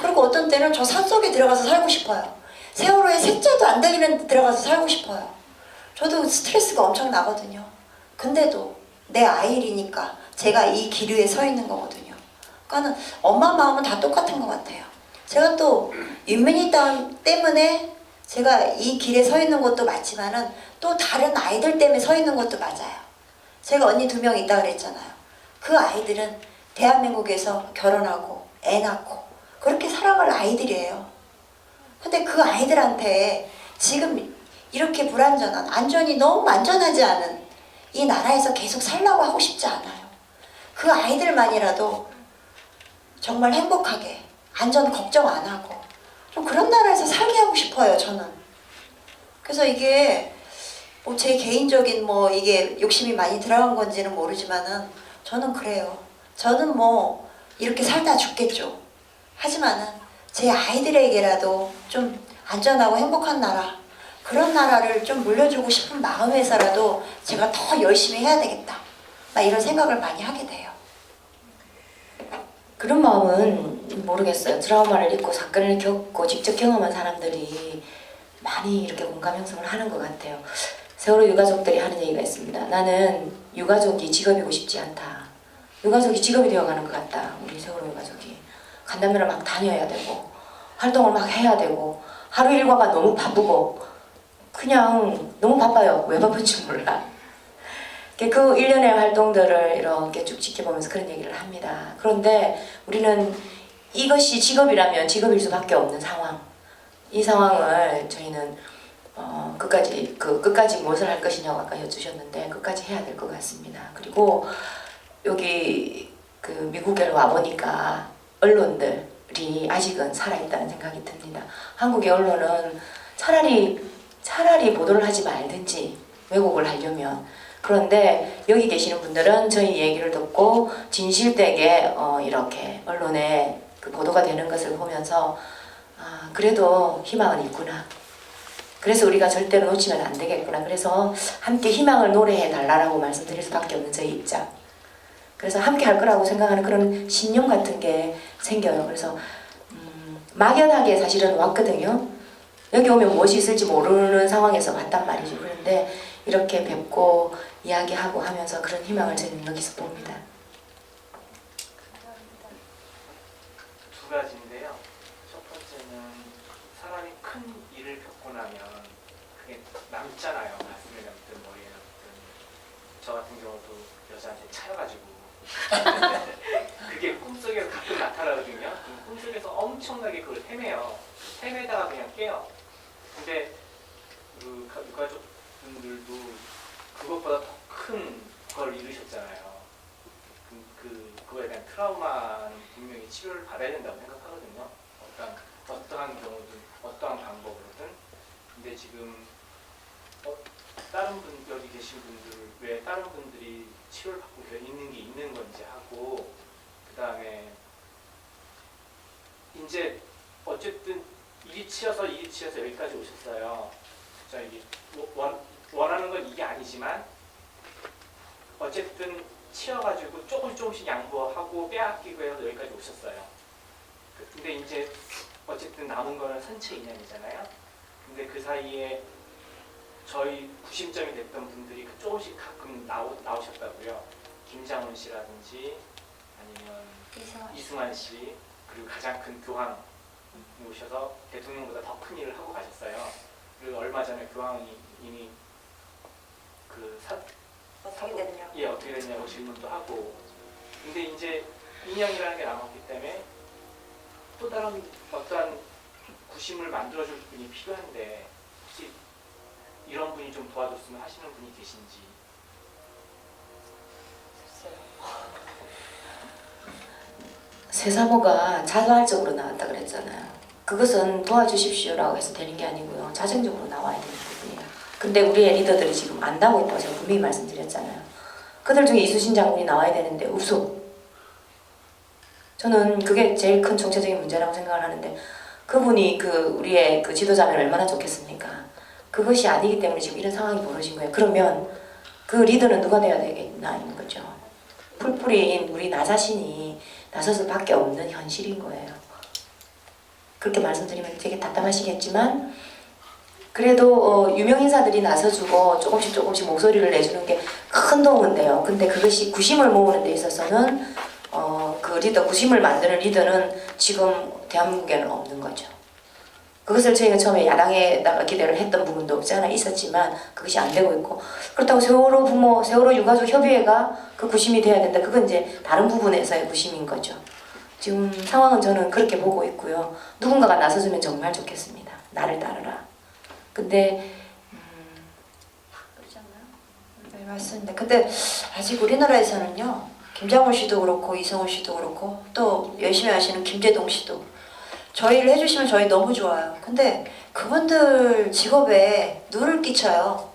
그리고 어떤 때는 저 산속에 들어가서 살고 싶어요. 세월호에 색자도 안 되는 데 들어가서 살고 싶어요. 저도 스트레스가 엄청 나거든요. 근데도 내 아이니까 제가 이 길 위에 서 있는 거거든요. 그러니까는 엄마 마음은 다 똑같은 것 같아요. 제가 또 윤민이 때문에 제가 이 길에 서 있는 것도 맞지만은 또 다른 아이들 때문에 서 있는 것도 맞아요. 제가 언니 2명 있다 그랬잖아요. 그 아이들은 대한민국에서 결혼하고 애 낳고 그렇게 살아갈 아이들이에요. 근데 그 아이들한테 지금 이렇게 불안전한, 안전이 너무 안전하지 않은 이 나라에서 계속 살라고 하고 싶지 않아요. 그 아이들만이라도 정말 행복하게 안전 걱정 안 하고 좀 그런 나라에서 살게 하고 싶어요, 저는. 그래서 이게 뭐 제 개인적인 뭐 이게 욕심이 많이 들어간 건지는 모르지만은 저는 그래요. 저는 뭐 이렇게 살다 죽겠죠. 하지만은 제 아이들에게라도 좀 안전하고 행복한 나라, 그런 나라를 좀 물려주고 싶은 마음에서라도 제가 더 열심히 해야 되겠다. 막 이런 생각을 많이 하게 돼요. 그런 마음은 모르겠어요. 트라우마를 입고 사건을 겪고 직접 경험한 사람들이 많이 이렇게 공감 형성을 하는 것 같아요. 세월호 유가족들이 하는 얘기가 있습니다. 나는 유가족이 직업이고 싶지 않다. 유가족이 직업이 되어가는 것 같다. 우리 세월호 유가족이. 간담회를 막 다녀야 되고 활동을 막 해야 되고 하루 일과가 너무 바쁘고 그냥 너무 바빠요. 왜 바쁜지 몰라. 그 일련의 활동들을 이렇게 쭉 지켜보면서 그런 얘기를 합니다. 그런데 우리는 이것이 직업이라면 직업일 수밖에 없는 상황. 이 상황을 저희는 끝까지 무엇을 할 것이냐고 아까 여쭈셨는데 끝까지 해야 될 것 같습니다. 그리고 여기 그 미국에 와보니까 언론들이 아직은 살아있다는 생각이 듭니다. 한국의 언론은 차라리 보도를 하지 말든지 왜곡을 하려면. 그런데 여기 계시는 분들은 저희 얘기를 듣고 진실되게 이렇게 언론에 그 보도가 되는 것을 보면서 아, 그래도 희망은 있구나. 그래서 우리가 절대로 놓치면 안 되겠구나. 그래서 함께 희망을 노래해 달라고 말씀드릴 수밖에 없는 저희 입장. 그래서 함께 할 거라고 생각하는 그런 신념 같은 게 생겨요. 그래서 막연하게 사실은 왔거든요. 여기 오면 무엇이 있을지 모르는 상황에서 왔단 말이죠. 그런데 이렇게 뵙고 이야기하고 하면서 그런 희망을 저는 여기서 봅니다. 두 가지인데요. 첫 번째는 사람이 큰 일을 겪고 나면 그게 남잖아요. 가슴에 남든 머리에 남든. 저 같은 경우도 여자한테 차여가지고 그게 꿈속에서 가끔 나타나거든요. 꿈속에서 엄청나게 그걸 헤매다가 그냥 깨요. 근데 그 유가족분들도 그것보다 더 큰 걸 이루셨잖아요. 그거에 대한 트라우마는 분명히 치료를 받아야 된다고 생각하거든요. 어떠한 경우든 어떠한 방법으로든 근데 지금 다른 분 여기 계신 분들 왜 다른 분들이 치료를 받고 있는 게 있는 건지 하고 그 다음에 이제 어쨌든 일이 치여서 여기까지 오셨어요. 저기 원하는 건 이게 아니지만 어쨌든 치여가지고 조금씩 양보하고 빼앗기고 해서 여기까지 오셨어요. 근데 이제 어쨌든 남은 거는 선체 인연이잖아요. 근데 그 사이에 저희 구심점이 됐던 분들이 조금씩 가끔 나오셨다고요. 김장훈 씨라든지 아니면 이승환 씨, 그리고 가장 큰 교황이 오셔서 대통령보다 더 큰 일을 하고 가셨어요. 그리고 얼마 전에 교황이 이미 어떻게 됐냐? 예, 어떻게 됐냐고 질문도 하고. 근데 이제 인연이라는 게 남았기 때문에 또 다른 어떠한 구심을 만들어줄 분이 필요한데 혹시 이런 분이 좀 도와줬으면 하시는 분이 계신지. 세사모가 자발적으로 나왔다 그랬잖아요. 그것은 도와주십시오라고 해서 되는 게 아니고요. 자정적으로 나와야 되는 부분이에요. 근데 우리의 리더들이 지금 안 나오고 있다고 제가 분명히 말씀드렸잖아요. 그들 중에 이수신 장군이 나와야 되는데 없어. 저는 그게 제일 큰 정체적인 문제라고 생각을 하는데 그분이 우리의 지도자면 얼마나 좋겠습니까? 그것이 아니기 때문에 지금 이런 상황이 벌어진 거예요. 그러면 그 리더는 누가 돼야 되겠나는 거죠. 풀뿌리인 우리 나 자신이 나설 수밖에 없는 현실인 거예요. 그렇게 말씀드리면 되게 답답하시겠지만 그래도 유명 인사들이 나서주고 조금씩 목소리를 내주는 게 큰 도움은 돼요. 근데 그것이 구심을 모으는 데 있어서는 그 리더, 구심을 만드는 리더는 지금 대한민국에는 없는 거죠. 그것을 저희가 처음에 야당에다가 기대를 했던 부분도 없지 않아 있었지만 그것이 안 되고 있고 그렇다고 세월호 부모, 세월호 유가족 협의회가 그 구심이 돼야 된다. 그건 이제 다른 부분에서의 구심인 거죠. 지금 상황은 저는 그렇게 보고 있고요. 누군가가 나서주면 정말 좋겠습니다. 나를 따르라. 근데 그렇지 않나요? 네, 맞습니다. 근데 아직 우리나라에서는요. 김장훈 씨도 그렇고 이성훈 씨도 그렇고 또 열심히 하시는 김재동 씨도 저희를 해주시면 저희 너무 좋아요. 근데 그분들 직업에 누를 끼쳐요.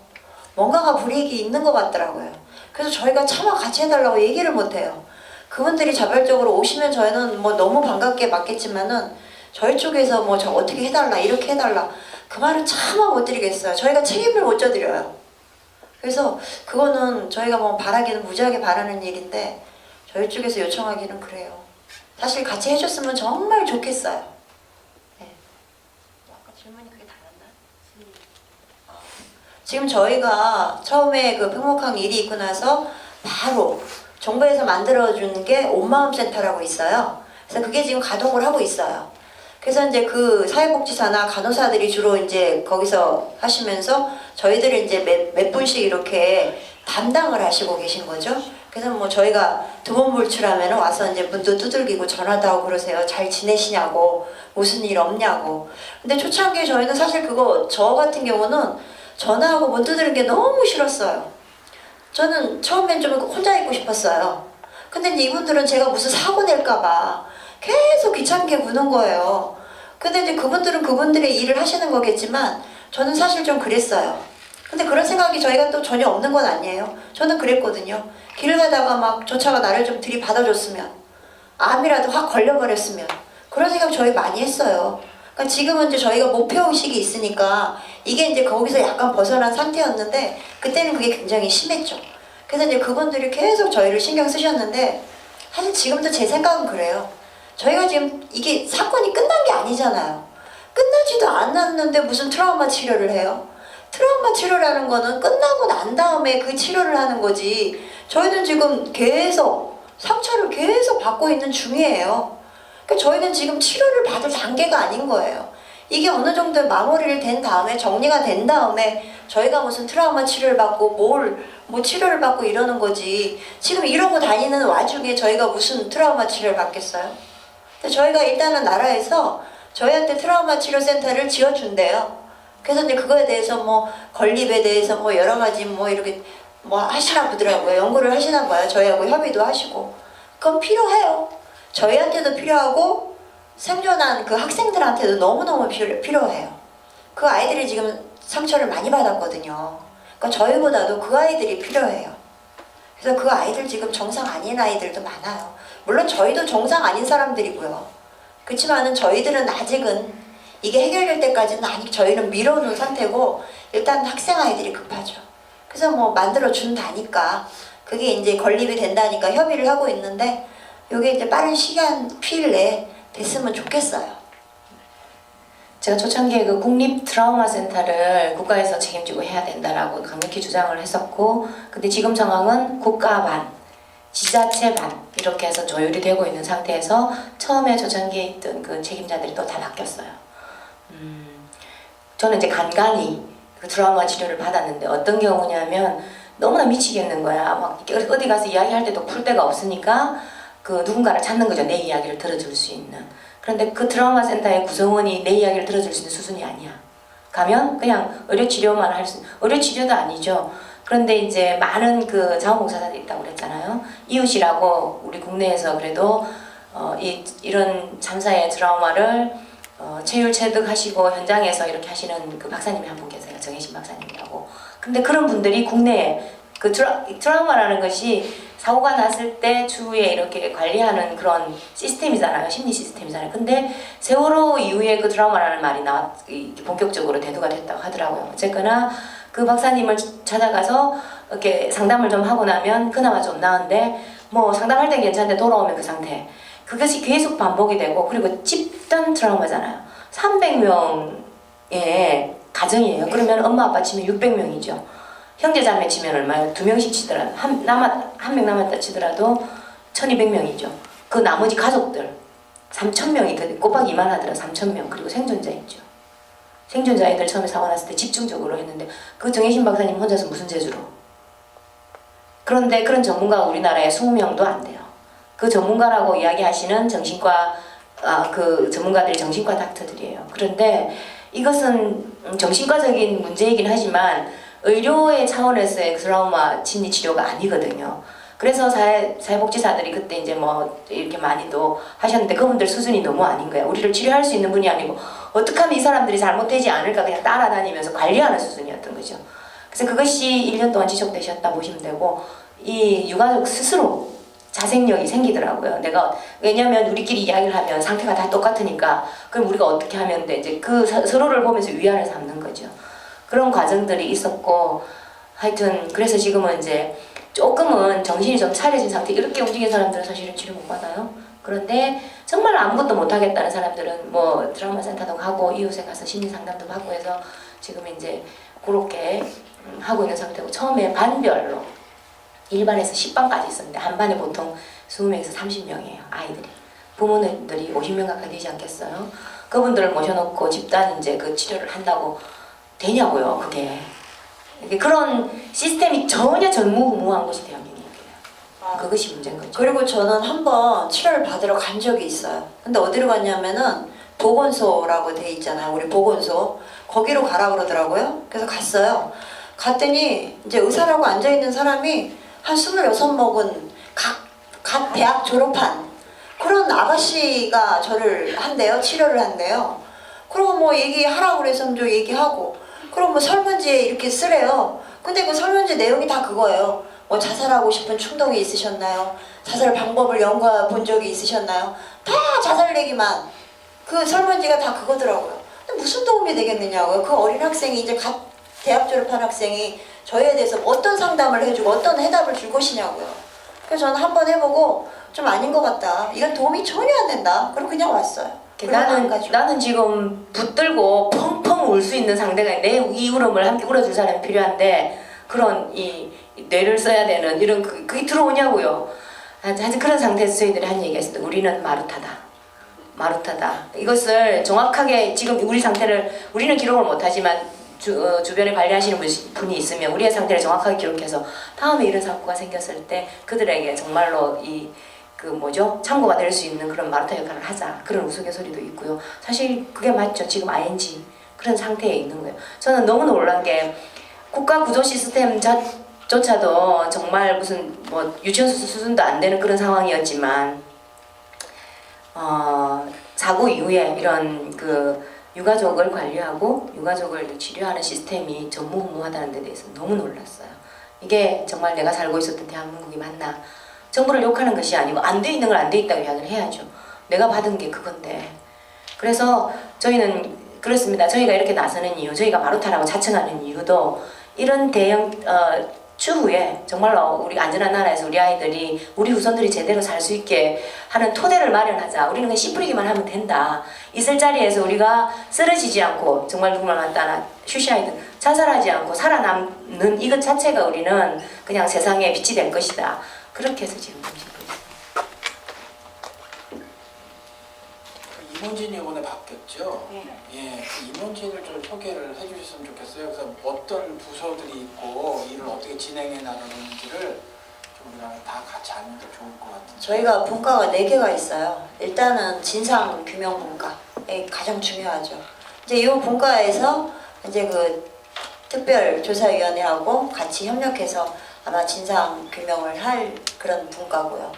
뭔가가 불이익이 있는 것 같더라고요. 그래서 저희가 차마 같이 해달라고 얘기를 못해요. 그분들이 자발적으로 오시면 저희는 뭐 너무 반갑게 맞겠지만은 저희 쪽에서 뭐 저 어떻게 해달라 이렇게 해달라 그 말은 차마 못 드리겠어요. 저희가 책임을 못 져드려요. 그래서 그거는 저희가 뭐 바라기는 무지하게 바라는 일인데 저희 쪽에서 요청하기는 그래요. 사실 같이 해줬으면 정말 좋겠어요. 네. 아까 질문이 그게 달랐나? 지금 저희가 처음에 그 팽목항 일이 있고 나서 바로 정부에서 만들어준 게 온마음센터라고 있어요. 그래서 그게 지금 가동을 하고 있어요. 그래서 이제 그 사회복지사나 간호사들이 주로 이제 거기서 하시면서 저희들이 이제 몇 분씩 이렇게 담당을 하시고 계신 거죠. 그래서 뭐 저희가 두 번 불출하면 와서 이제 문도 두들기고 전화도 하고 그러세요. 잘 지내시냐고, 무슨 일 없냐고. 근데 초창기에 저희는 사실 저 같은 경우는 전화하고 문 두드리는 게 너무 싫었어요. 저는 처음엔 좀 혼자 있고 싶었어요. 근데 이제 이분들은 제가 무슨 사고 낼까봐 계속 귀찮게 구는 거예요. 근데 이제 그분들은 그분들의 일을 하시는 거겠지만 저는 사실 좀 그랬어요. 근데 그런 생각이 저희가 또 전혀 없는 건 아니에요. 저는 그랬거든요. 길을 가다가 막 저 차가 나를 좀 들이받아줬으면 암이라도 확 걸려버렸으면 그런 생각 저희 많이 했어요. 그러니까 지금은 이제 저희가 목표의식이 있으니까 이게 이제 거기서 약간 벗어난 상태였는데 그때는 그게 굉장히 심했죠. 그래서 이제 그분들이 계속 저희를 신경 쓰셨는데 사실 지금도 제 생각은 그래요. 저희가 지금 이게 사건이 끝난 게 아니잖아요. 끝나지도 않았는데 무슨 트라우마 치료를 해요? 트라우마 치료라는 거는 끝나고 난 다음에 그 치료를 하는 거지 저희는 지금 계속 상처를 계속 받고 있는 중이에요. 그러니까 저희는 지금 치료를 받을 단계가 아닌 거예요. 이게 어느 정도 마무리를 된 다음에 정리가 된 다음에 저희가 무슨 트라우마 치료를 받고 뭐 치료를 받고 이러는 거지 지금 이러고 다니는 와중에 저희가 무슨 트라우마 치료를 받겠어요? 근데 저희가 일단은 나라에서 저희한테 트라우마 치료 센터를 지어준대요. 그래서 이제 그거에 대해서 뭐 건립에 대해서 뭐 여러 가지 뭐 이렇게 뭐 하시나 보더라고요. 연구를 하시나 봐요. 저희하고 협의도 하시고. 그건 필요해요. 저희한테도 필요하고 생존한 그 학생들한테도 너무너무 필요해요. 그 아이들이 지금 상처를 많이 받았거든요. 그러니까 저희보다도 그 아이들이 필요해요. 그래서 그 아이들 지금 정상 아닌 아이들도 많아요. 물론 저희도 정상 아닌 사람들이고요. 그렇지만은 저희들은 아직은 이게 해결될 때까지는 아직 저희는 미뤄놓은 상태고 일단 학생 아이들이 급하죠. 그래서 뭐 만들어 준다니까 그게 이제 건립이 된다니까 협의를 하고 있는데 이게 이제 빠른 시간 피일 내에 됐으면 좋겠어요. 제가 초창기에 그 국립 트라우마 센터를 국가에서 책임지고 해야 된다라고 강력히 주장을 했었고, 근데 지금 상황은 국가 반, 지자체 반 이렇게 해서 조율이 되고 있는 상태에서 처음에 초창기에 있던 그 책임자들이 또 다 바뀌었어요. 저는 이제 간간히 그 트라우마 치료를 받았는데 어떤 경우냐면 너무나 미치겠는 거야. 막 어디 가서 이야기할 때도 풀 데가 없으니까 그 누군가를 찾는 거죠. 내 이야기를 들어줄 수 있는. 그런데 그 트라우마 센터의 구성원이 내 이야기를 들어줄 수 있는 수준이 아니야. 가면 그냥 의료치료만 할 수, 의료치료도 아니죠. 그런데 이제 많은 그 자원봉사자들이 있다고 그랬잖아요. 이웃이라고 우리 국내에서 그래도 이런 참사의 트라우마를 체율 체득하시고 현장에서 이렇게 하시는 그 박사님이 한 분 계세요. 정혜신 박사님이라고. 근데 그런 분들이 국내에 그 트라우마라는 것이 사고가 났을 때 주위에 이렇게 관리하는 그런 시스템이잖아요. 심리 시스템이잖아요. 근데 세월호 이후에 그 트라우마라는 말이 본격적으로 대두가 됐다고 하더라고요. 어쨌거나 그 박사님을 찾아가서 이렇게 상담을 좀 하고 나면 그나마 좀 나은데 뭐 상담할 땐 괜찮은데 돌아오면 그 상태. 그것이 계속 반복이 되고 그리고 집단 트라우마잖아요. 300명의 가정이에요. 그러면 엄마 아빠 치면 600명이죠. 형제자매 치면 얼마예요? 2명씩 치더라도 한 명 남았다 치더라도 1200명이죠. 그 나머지 가족들 3000명이 곱하기 2만 하더라. 3000명. 그리고 생존자 있죠. 생존자애들 처음에 사고 났을 때 집중적으로 했는데 그 정혜신 박사님 혼자서 무슨 재주로. 그런데 그런 전문가가 우리나라에 20명도 안 돼요. 그 전문가라고 이야기하시는 정신과 그 전문가들이 정신과 닥터들이에요. 그런데 이것은 정신과적인 문제이긴 하지만 의료의 차원에서의 트라우마 심리 치료가 아니거든요. 그래서 사회복지사들이 그때 이제 뭐 이렇게 많이도 하셨는데 그분들 수준이 너무 아닌 거예요. 우리를 치료할 수 있는 분이 아니고 어떻게 하면 이 사람들이 잘못되지 않을까 그냥 따라다니면서 관리하는 수준이었던 거죠. 그래서 그것이 1년 동안 지속되셨다 보시면 되고 이 유가족 스스로 자생력이 생기더라고요. 왜냐면 우리끼리 이야기를 하면 상태가 다 똑같으니까 그럼 우리가 어떻게 하면 돼? 이제 그 서로를 보면서 위안을 삼는 거죠. 그런 과정들이 있었고 하여튼 그래서 지금은 이제 조금은 정신이 좀 차려진 상태. 이렇게 움직이는 사람들은 사실은 치료 못 받아요. 그런데 정말 아무것도 못 하겠다는 사람들은 뭐 트라우마 센터도 가고 이웃에 가서 심리 상담도 받고 해서 지금 이제 그렇게 하고 있는 상태고 처음에 반별로 1반에서 10반까지 있었는데 한 반에 보통 20명에서 30명이에요. 아이들이. 부모님들이 50명 가까이 되지 않겠어요? 그분들을 모셔놓고 집단 이제 그 치료를 한다고 되냐고요, 그게. 그런 시스템이 전혀 전무후무한 곳이 대한민국이에요. 그것이 문제인 거죠. 그리고 저는 한번 치료를 받으러 간 적이 있어요. 근데 어디로 갔냐면은 보건소라고 돼 있잖아요. 우리 보건소. 거기로 가라 그러더라고요. 그래서 갔어요. 갔더니 이제 의사라고 앉아있는 사람이 한 26 먹은 갓 대학 졸업한 그런 아가씨가 저를 한대요. 치료를 한대요. 그리고 뭐 얘기하라고 그래서 좀 얘기하고 그럼 뭐 설문지에 이렇게 쓰래요. 근데 그 설문지 내용이 다 그거예요. 뭐 자살하고 싶은 충동이 있으셨나요? 자살 방법을 연구해 본 적이 있으셨나요? 다 자살 얘기만. 그 설문지가 다 그거더라고요. 근데 무슨 도움이 되겠느냐고요. 그 어린 학생이 이제 갓 대학 졸업한 학생이 저에 대해서 어떤 상담을 해주고 어떤 해답을 줄 것이냐고요. 그래서 저는 한번 해보고 좀 아닌 것 같다. 이건 도움이 전혀 안 된다. 그럼 그냥 왔어요. 나는 지금 붙들고 펑펑 울 수 있는 상대가 내 이 울음을 함께 울어줄 사람이 필요한데 그런 이 뇌를 써야 되는 이런 그게 들어오냐고요. 하여튼 그런 상태에서 저희들이 한 얘기가 있습니다. 우리는 마루타다. 이것을 정확하게 지금 우리 상태를 우리는 기록을 못하지만 주변에 관리하시는 분이 있으면 우리의 상태를 정확하게 기록해서 다음에 이런 사고가 생겼을 때 그들에게 정말로 참고가 될 수 있는 그런 마루타 역할을 하자. 그런 우스갯소리도 있고요. 사실 그게 맞죠. 지금 ING 그런 상태에 있는 거예요. 저는 너무 놀란 게 국가 구조 시스템조차도 정말 무슨 뭐 유치원 수준도 안 되는 그런 상황이었지만 사고 이후에 이런 그 유가족을 관리하고 유가족을 치료하는 시스템이 전무후무하다는 데 대해서 너무 놀랐어요. 이게 정말 내가 살고 있었던 대한민국이 맞나? 정부를 욕하는 것이 아니고 안 돼 있는 걸 안 돼 있다고 이야기를 해야죠. 내가 받은 게 그건데. 그래서 저희는 그렇습니다. 저희가 이렇게 나서는 이유, 저희가 마루타라고 자청하는 이유도 이런 대형 추후에 정말로 우리 안전한 나라에서 우리 아이들이 우리 후손들이 제대로 살 수 있게 하는 토대를 마련하자. 우리는 그냥 씨 뿌리기만 하면 된다. 있을 자리에서 우리가 쓰러지지 않고 정말 누구만 왔다나 슈샤이드 자살하지 않고 살아남는 이것 자체가 우리는 그냥 세상에 빛이 될 것이다. 그렇게 해서 지금 움직이고 있습니다. 임원진이 이번에 바뀌었죠? 네. 예, 그 임원진을 좀 소개를 해주셨으면 좋겠어요. 그래서 어떤 부서들이 있고 일을 어떻게 진행해 나가는지를 좀 우리가 다 같이 알면 더 좋을 것 같은데. 저희가 분과가 4개가 있어요. 일단은 진상규명분과에 가장 중요하죠. 이제 이 분과에서 이제 그 특별조사위원회하고 같이 협력해서 아마 진상규명을 할 그런 분과고요.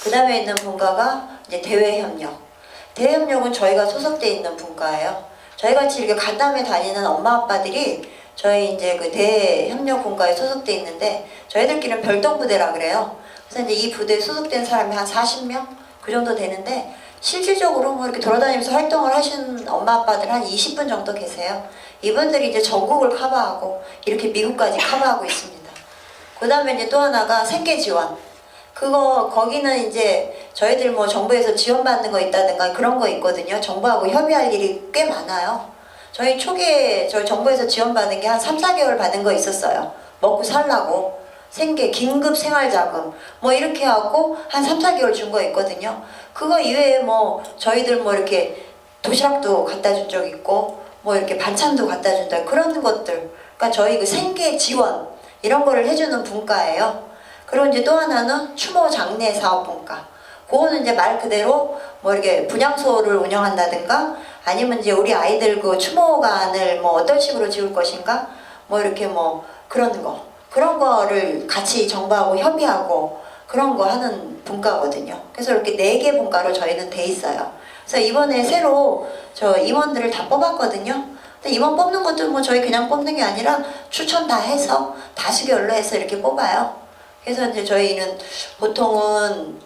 그 다음에 있는 분과가 이제 대외협력. 대외협력은 저희가 소속돼 있는 분과예요. 저희 같이 이렇게 간담회 다니는 엄마 아빠들이 저희 이제 그 대외협력 분과에 소속돼 있는데 저희들끼리는 별동부대라 그래요. 그래서 이제 이 부대에 소속된 사람이 한 40명 그 정도 되는데 실질적으로 뭐 이렇게 돌아다니면서 활동을 하시는 엄마 아빠들 한 20분 정도 계세요. 이분들이 이제 전국을 커버하고 이렇게 미국까지 커버하고 있습니다. 그 다음에 이제 또 하나가 생계 지원. 거기는 이제 저희들 뭐 정부에서 지원받는 거 있다든가 그런 거 있거든요. 정부하고 협의할 일이 꽤 많아요. 저희 초기에 저희 정부에서 지원받은 게 한 3, 4개월 받은 거 있었어요. 먹고 살라고. 긴급 생활자금 뭐 이렇게 하고 한 3, 4개월 준 거 있거든요. 그거 이외에 뭐 저희들 뭐 이렇게 도시락도 갖다 준 적 있고 뭐 이렇게 반찬도 갖다 준다 그런 것들. 그러니까 저희 그 생계 지원 이런 거를 해주는 분과예요. 그리고 이제 또 하나는 추모 장례 사업 분과. 그거는 이제 말 그대로 뭐 이렇게 분향소를 운영한다든가 아니면 이제 우리 아이들 그 추모관을 뭐 어떤 식으로 지을 것인가 뭐 이렇게 뭐 그런 거를 같이 정부하고 협의하고 그런 거 하는 분과거든요. 그래서 이렇게 4개 분과로 저희는 돼 있어요. 그래서 이번에 새로 저 임원들을 다 뽑았거든요. 근데 임원 뽑는 것도 뭐 저희 그냥 뽑는 게 아니라 추천 다 해서 다수결로 해서 이렇게 뽑아요. 그래서 이제 저희는 보통은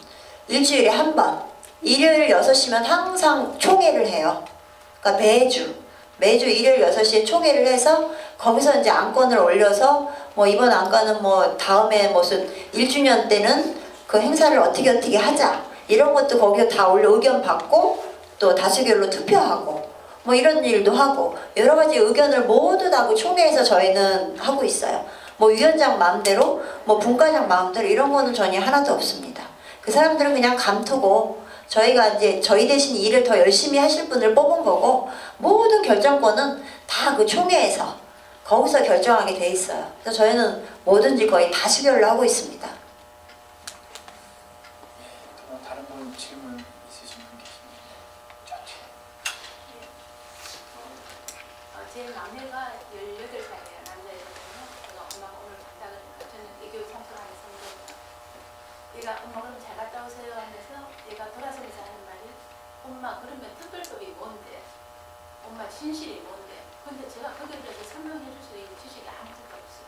일주일에 한 번, 일요일 6시면 항상 총회를 해요. 그러니까 매주 일요일 6시에 총회를 해서 거기서 이제 안건을 올려서 뭐 이번 안건은 뭐 다음에 무슨 1주년 때는 그 행사를 어떻게 하자 이런 것도 거기서 다 올려 의견 받고 또 다수결로 투표하고 뭐 이런 일도 하고 여러 가지 의견을 모두 다 그 총회에서 저희는 하고 있어요. 뭐 위원장 마음대로 뭐 분과장 마음대로 이런 거는 전혀 하나도 없습니다. 그 사람들은 그냥 감투고 저희가 이제 저희 대신 일을 더 열심히 하실 분을 뽑은 거고 모든 결정권은 다 그 총회에서 거기서 결정하게 돼 있어요. 그래서 저희는 뭐든지 거의 다수결로 하고 있습니다. 또 다른 분 질문 있으신 분 계십니까? 제 막내가 18살이에요. 남자애거든요. 제가 엄마가 오늘 간다고 하니까 저는 애교 청소하는 성도입니다. 얘가 엄마 그럼 잘 갔다 오세요 하면서 얘가 돌아서면서 하는 말이 엄마 그러면 특별법이 뭔데? 엄마 진실이 뭔데? 근데 제가 거기에 대해서 설명해 줄 수 있는 지식이 아무것도 없어요.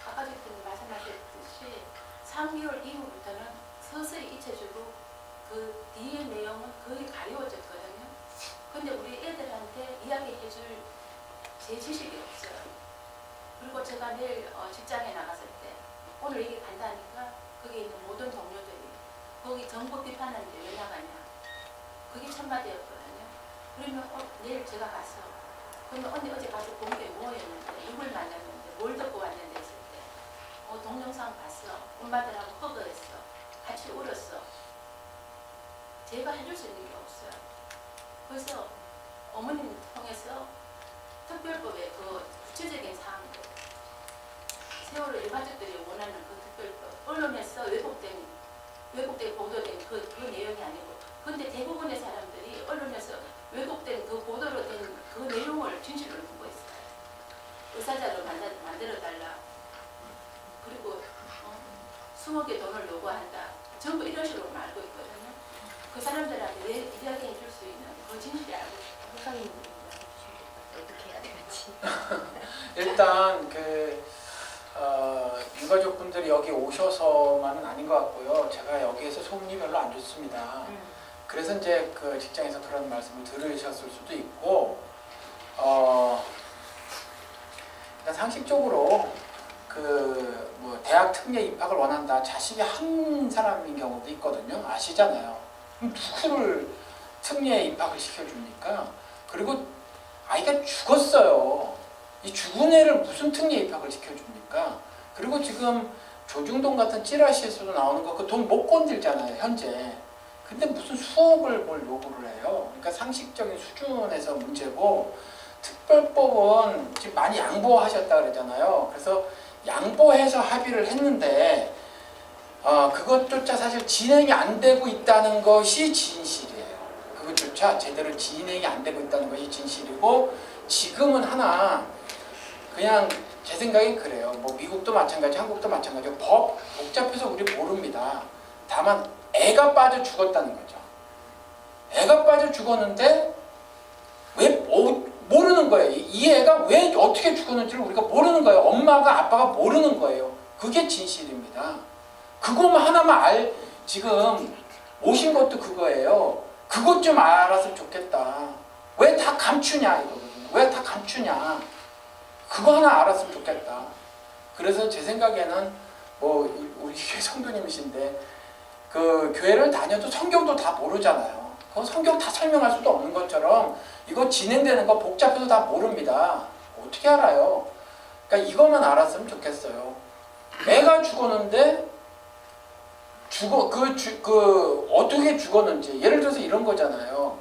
아까 전에 말씀하셨듯이 3개월 이후부터는 서서히 잊혀지고 그 뒤의 내용은 거의 가려워졌거든요. 근데 우리 애들한테 이야기해줄 제 지식이 없어요. 그리고 제가 내일 직장에 나갔을 때 오늘 여기 간다니까 거기 있는 모든 동료들이 거기 정부 비판하는데 왜 나가냐 그게 첫마디였거든요. 그러면 내일 제가 가서 그러면 언니 어제 가서 본 게 뭐였는데 누굴 만났는데 뭘 듣고 왔는데 했을 때 동영상 봤어. 엄마들하고 허그했어. 같이 울었어. 제가 해줄 수 있는 게 없어요. 그래서 어머님 통해서 특별법의 그 구체적인 사항들 세월호 일가족들이 원하는 그 특별법 언론에서 왜곡된 보도된 그 내용이 아니고 근데 대부분의 사람들이 언론에서 왜곡된 그 보도로 된 그 내용을 진실로 보고 있어요. 의사자료 만들어달라. 그리고 20개 돈을 요구한다. 전부 이런 식으로 알고 있거든요. 그 사람들한테 왜 이야기해 줄 수 있는 그 진실이 알고 싶어요. 선생님 일단 유가족분들이 여기 오셔서만은 아닌 것 같고요. 제가 여기에서 소문이 별로 안 좋습니다. 그래서 이제 그 직장에서 그런 말씀을 들으셨을 수도 있고, 일단 상식적으로 뭐 대학 특례 입학을 원한다. 자식이 한 사람인 경우도 있거든요. 아시잖아요. 그럼 누구를 특례 입학을 시켜줍니까? 그리고 아이가 죽었어요. 이 죽은 애를 무슨 특례 입학을 시켜줍니까? 그리고 지금 조중동 같은 찌라시에서도 나오는 거 그 돈 못 건들잖아요, 현재. 근데 무슨 수억을 뭘 요구를 해요? 그러니까 상식적인 수준에서 문제고, 특별법은 지금 많이 양보하셨다 그러잖아요. 그래서 양보해서 합의를 했는데 그것조차 사실 진행이 안 되고 있다는 것이 진실이에요. 그것조차 제대로 진행이 안 되고 있다는 것이 진실이고, 지금은 하나 그냥 제 생각엔 그래요. 뭐 미국도 마찬가지, 한국도 마찬가지고 법 복잡해서 우리 모릅니다. 다만 애가 빠져 죽었다는 거죠. 애가 빠져 죽었는데 왜 모르는 거예요. 이 애가 왜 어떻게 죽었는지를 우리가 모르는 거예요. 엄마가 아빠가 모르는 거예요. 그게 진실입니다. 그것만 하나만 지금 오신 것도 그거예요. 그것 좀 알았으면 좋겠다. 왜 다 감추냐 이거거든요. 왜 다 감추냐. 그거 하나 알았으면 좋겠다. 그래서 제 생각에는 뭐 우리 교회 성도님이신데 그 교회를 다녀도 성경도 다 모르잖아요. 그 성경 다 설명할 수도 없는 것처럼 이거 진행되는 거 복잡해서 다 모릅니다. 어떻게 알아요? 그러니까 이것만 알았으면 좋겠어요. 애가 죽었는데 어떻게 죽었는지, 예를 들어서 이런 거잖아요.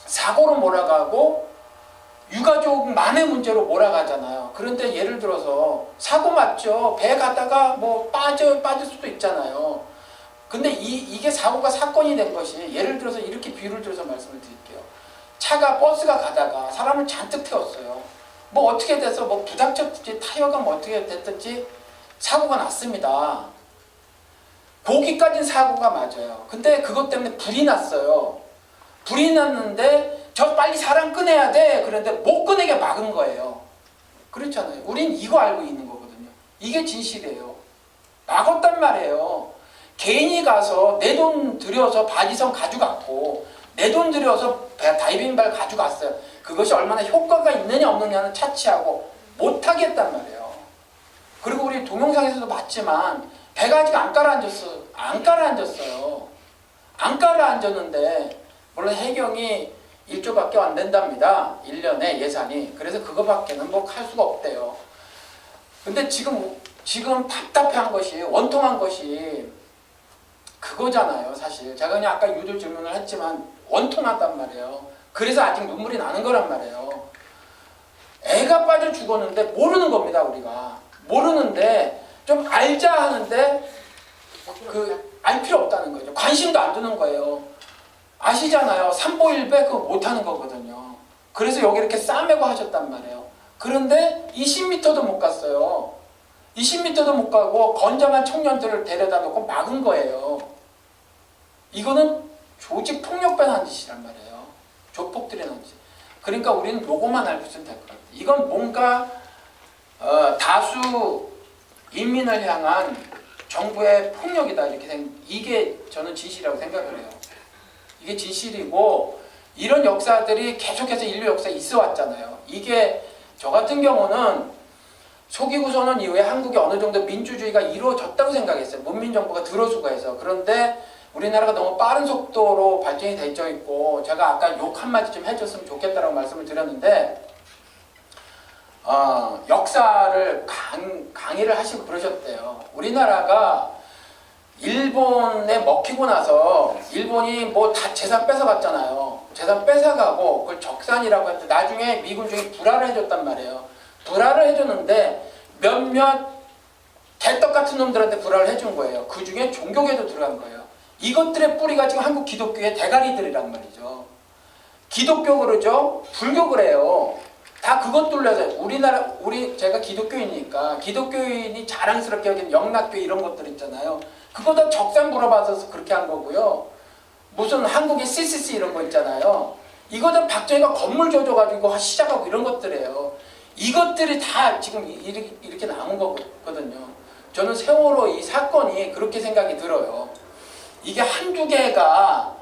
사고로 몰아가고 유가족만의 문제로 몰아가잖아요. 그런데 예를 들어서 사고 맞죠. 배 가다가 뭐 빠질 수도 있잖아요. 근데 이게 사고가 사건이 된 것이, 예를 들어서 이렇게 비유를 들어서 말씀을 드릴게요. 버스가 가다가 사람을 잔뜩 태웠어요. 뭐 어떻게 돼서 뭐 부닥쳤든지 타이어가 뭐 어떻게 됐든지 사고가 났습니다. 거기까지는 사고가 맞아요. 근데 그것 때문에 불이 났어요. 불이 났는데 저 빨리 사람 꺼내야 돼. 그런데 못 꺼내게 막은 거예요. 그렇잖아요. 우린 이거 알고 있는 거거든요. 이게 진실이에요. 막았단 말이에요. 개인이 가서 내 돈 들여서 바지선 가져갔고 내 돈 들여서 다이빙발 가져갔어요. 그것이 얼마나 효과가 있느냐 없느냐는 차치하고 못하겠단 말이에요. 그리고 우리 동영상에서도 봤지만 배가 아직 안 가라앉았어요. 안 가라앉았는데 물론 해경이 1조밖에 안 된답니다. 1년에 예산이. 그래서 그거밖에는 뭐 할 수가 없대요. 근데 지금 답답한 것이, 원통한 것이 그거잖아요. 사실 제가 그냥 아까 유도 질문을 했지만 원통하단 말이에요. 그래서 아직 눈물이 나는 거란 말이에요. 애가 빠져 죽었는데 모르는 겁니다. 우리가 모르는데 좀 알자 하는데 알 필요 없다는 거죠. 관심도 안 두는 거예요. 아시잖아요. 삼보일배 그거 못하는 거거든요. 그래서 여기 이렇게 싸매고 하셨단 말이에요. 그런데 20m도 못 갔어요. 20m도 못 가고 건장한 청년들을 데려다 놓고 막은 거예요. 이거는 조직 폭력배한 짓이란 말이에요. 조폭들이 한 짓. 그러니까 우리는 요거만 알고 있으면 될 것 같아요. 이건 뭔가 다수 인민을 향한 정부의 폭력이다 이렇게 이게 저는 진실이라고 생각을 해요. 이게 진실이고 이런 역사들이 계속해서 인류 역사에 있어 왔잖아요. 이게 저 같은 경우는 소기구 선언 이후에 한국이 어느 정도 민주주의가 이루어졌다고 생각했어요. 문민정부가 들어서고 해서. 그런데 우리나라가 너무 빠른 속도로 발전이 되어 있고, 제가 아까 욕 한마디 좀 해줬으면 좋겠다라고 말씀을 드렸는데 역사를 강의를 하시고 그러셨대요. 우리나라가 일본에 먹히고 나서 일본이 뭐 다 재산 뺏어갔잖아요. 재산 뺏어가고 그걸 적산이라고 했는데 나중에 미군 중에 불화를 해줬단 말이에요. 불화를 해줬는데 몇몇 개떡 같은 놈들한테 불화를 해준 거예요. 그 중에 종교계도 들어간 거예요. 이것들의 뿌리가 지금 한국 기독교의 대가리들이란 말이죠. 기독교 그러죠? 불교 그래요. 다 그것 둘러서 제가 기독교인이니까 기독교인이 자랑스럽게 여기는 영락교 이런 것들 있잖아요. 그거 다 적산 물어봐서 그렇게 한 거고요. 무슨 한국의 CCC 이런 거 있잖아요. 이거 다 박정희가 건물 줘가지고 시작하고 이런 것들이에요. 이것들이 다 지금 이렇게 나온 거거든요. 저는 세월호 이 사건이 그렇게 생각이 들어요. 이게 한두 개가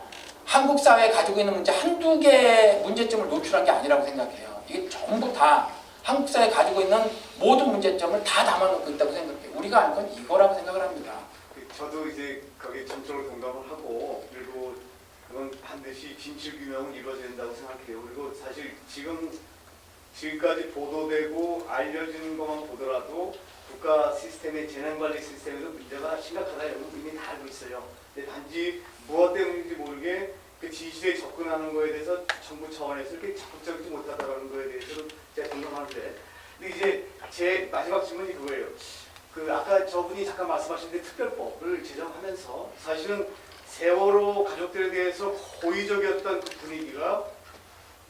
한국 사회에 가지고 있는 문제 한두 개의 문제점을 노출한 게 아니라고 생각해요. 이게 전부 다 한국 사회에 가지고 있는 모든 문제점을 다 담아놓고 있다고 생각해요. 우리가 알 건 이거라고 생각을 합니다. 저도 이제 거기에 전적으로 공감을 하고, 그리고 그건 반드시 진실 규명은 이루어져야 된다고 생각해요. 그리고 사실 지금까지 보도되고 알려지는 것만 보더라도 국가 시스템의 재난관리 시스템에도 문제가 심각하다 이런 건 이미 다 알고 있어요. 근데 단지 무엇 때문인지 모르게 그 진실에 접근하는 거에 대해서 정부 차원에서 이렇게 적극적이지 못하다는 거에 대해서는 제가 공감하는데, 근데 이제 제 마지막 질문이 그거예요. 그 아까 저분이 잠깐 말씀하셨는데 특별법을 제정하면서 사실은 세월호 가족들에 대해서 호의적이었던 그 분위기가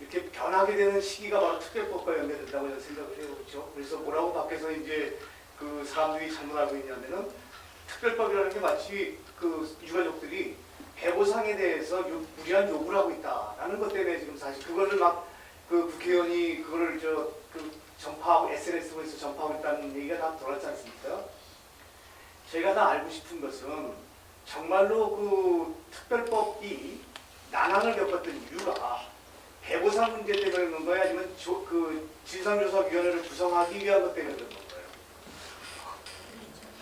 이렇게 변하게 되는 시기가 바로 특별법과 연계된다고 저는 생각을 해요. 그렇죠? 그래서 뭐라고 밖에서 이제 그 사람들이 잘못 알고 있냐면은 특별법이라는 게 마치 그 유가족들이 배보상에 대해서 무리한 요구를 하고 있다라는 것 때문에 지금 사실 그거를 막 그 국회의원이 그거를 전파하고 SNS 에서 전파하고 있다는 얘기가 다 돌았지 않습니까? 제가 다 알고 싶은 것은 정말로 그 특별법이 난항을 겪었던 이유가 배보상 문제 때문에 그런 거예요? 아니면 그 진상조사위원회를 구성하기 위한 것 때문에 그런 건가요?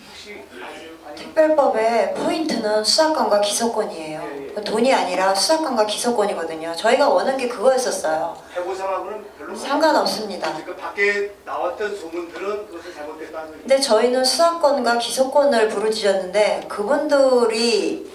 혹시 아니면 특별법의 포인트는 수사권과 기소권이에요. 돈이 아니라 수사권과 기소권이거든요. 저희가 원하는 게 그거였었어요. 배보상하고는 별로 상관없습니다. 그러니까 밖에 나왔던 소문들은 그것을 잘못됐다는 거죠. 근데 저희는 수사권과 기소권을 부르짖었는데 그분들이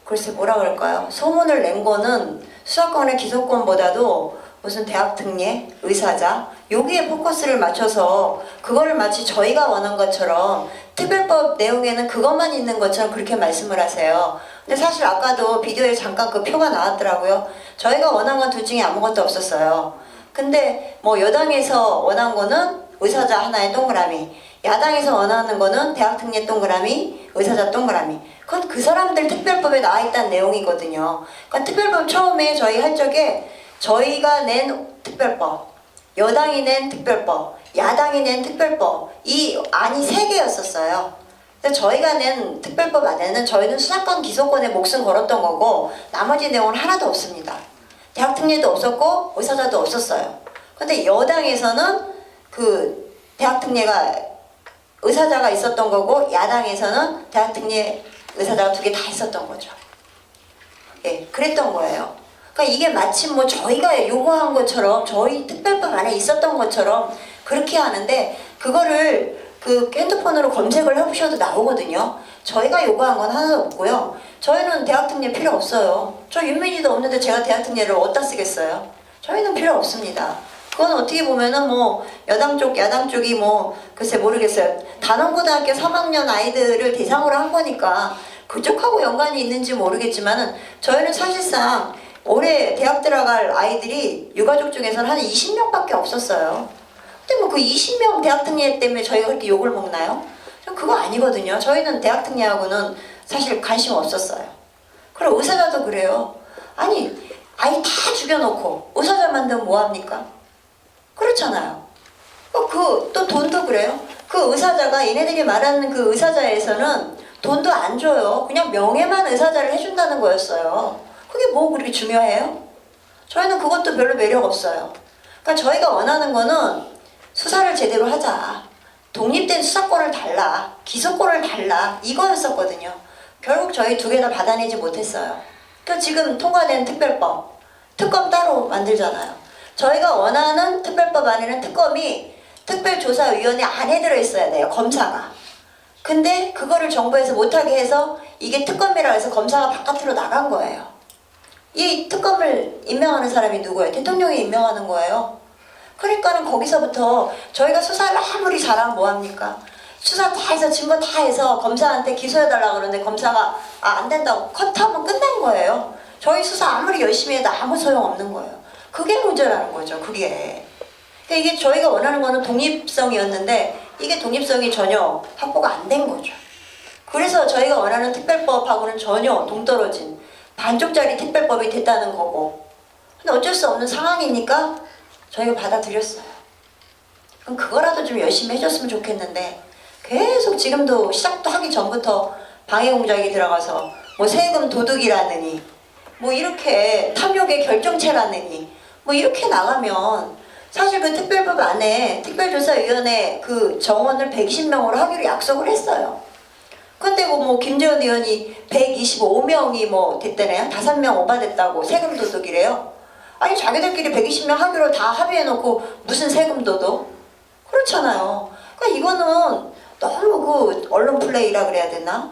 글쎄 뭐라 그럴까요? 소문을 낸 거는 수사권의 기소권보다도 무슨 대학 특례, 의사자 여기에 포커스를 맞춰서 그거를 마치 저희가 원한 것처럼 특별법 내용에는 그것만 있는 것처럼 그렇게 말씀을 하세요. 근데 사실 아까도 비디오에 잠깐 그 표가 나왔더라고요. 저희가 원한 건 둘 중에 아무것도 없었어요. 근데 뭐 여당에서 원한 거는 의사자 하나의 동그라미, 야당에서 원하는 거는 대학 특례 동그라미, 의사자 동그라미. 그건 그 사람들 특별법에 나와 있다는 내용이거든요. 그러니까 특별법 처음에 저희 할 적에 저희가 낸 특별법, 여당이 낸 특별법, 야당이 낸 특별법, 이 안이 3개였었어요. 근데 저희가 낸 특별법 안에는 저희는 수사권 기소권에 목숨 걸었던 거고 나머지 내용은 하나도 없습니다. 대학 특례도 없었고 의사자도 없었어요. 근데 여당에서는 그 대학 특례가 의사자가 있었던 거고 야당에서는 대학 특례 의사자가 2개 다 있었던 거죠. 예, 그랬던 거예요. 그러니까 이게 마침 뭐 저희가 요구한 것처럼 저희 특별법 안에 있었던 것처럼 그렇게 하는데 그거를 그 핸드폰으로 검색을 해보셔도 나오거든요. 저희가 요구한 건 하나도 없고요. 저희는 대학 특례 필요 없어요. 저 윤민이도 없는데 제가 대학 특례를 어디다 쓰겠어요? 저희는 필요 없습니다. 그건 어떻게 보면은 뭐 여당 쪽, 야당 쪽이 뭐 글쎄 모르겠어요. 단원고등학교 3학년 아이들을 대상으로 한 거니까 그쪽하고 연관이 있는지 모르겠지만은 저희는 사실상 올해 대학 들어갈 아이들이 유가족 중에서는 한 20명밖에 없었어요. 근데 뭐 그 20명 대학 특례 때문에 저희가 그렇게 욕을 먹나요? 그거 아니거든요. 저희는 대학 특례하고는 사실 관심 없었어요. 그리고 의사자도 그래요. 아니 아이 다 죽여놓고 의사자 만들면 뭐합니까? 그렇잖아요. 그 또 돈도 그래요. 그 의사자가 얘네들이 말하는 그 의사자에서는 돈도 안 줘요. 그냥 명예만 의사자를 해준다는 거였어요. 그게 뭐 그렇게 중요해요? 저희는 그것도 별로 매력 없어요. 그러니까 저희가 원하는 거는 수사를 제대로 하자. 독립된 수사권을 달라. 기소권을 달라. 이거였었거든요. 결국 저희 2개 다 받아내지 못했어요. 그러니까 지금 통과된 특별법, 특검 따로 만들잖아요. 저희가 원하는 특별법 안에는 특검이 특별조사위원회 안에 들어있어야 돼요. 검사가. 근데 그거를 정부에서 못하게 해서 이게 특검이라 해서 검사가 바깥으로 나간 거예요. 이 특검을 임명하는 사람이 누구예요? 대통령이 임명하는 거예요. 그러니까는 거기서부터 저희가 수사를 아무리 잘하면 뭐합니까? 수사 다 해서 증거 다 해서 검사한테 기소해달라고 그러는데 검사가 안 된다고 컷하면 끝난 거예요. 저희 수사 아무리 열심히 해도 아무 소용없는 거예요. 그게 문제라는 거죠. 그게. 그러니까 이게 저희가 원하는 거는 독립성이었는데 이게 독립성이 전혀 확보가 안 된 거죠. 그래서 저희가 원하는 특별법하고는 전혀 동떨어진 반쪽짜리 특별법이 됐다는 거고 근데 어쩔 수 없는 상황이니까 저희가 받아들였어요. 그럼 그거라도 좀 열심히 해줬으면 좋겠는데 계속 지금도 시작도 하기 전부터 방해공작이 들어가서 뭐 세금 도둑이라느니 뭐 이렇게 탐욕의 결정체라느니 뭐 이렇게 나가면 사실 그 특별법 안에 특별조사위원회 그 정원을 120명으로 하기로 약속을 했어요. 근데 뭐 김재원 의원이 125명이 뭐 됐다네요. 5명 오바됐다고 세금 도둑이래요. 아니 자기들끼리 120명 하기로 다 합의해놓고 무슨 세금 도둑? 그렇잖아요. 그러니까 이거는 너무 그 언론 플레이라 그래야 되나?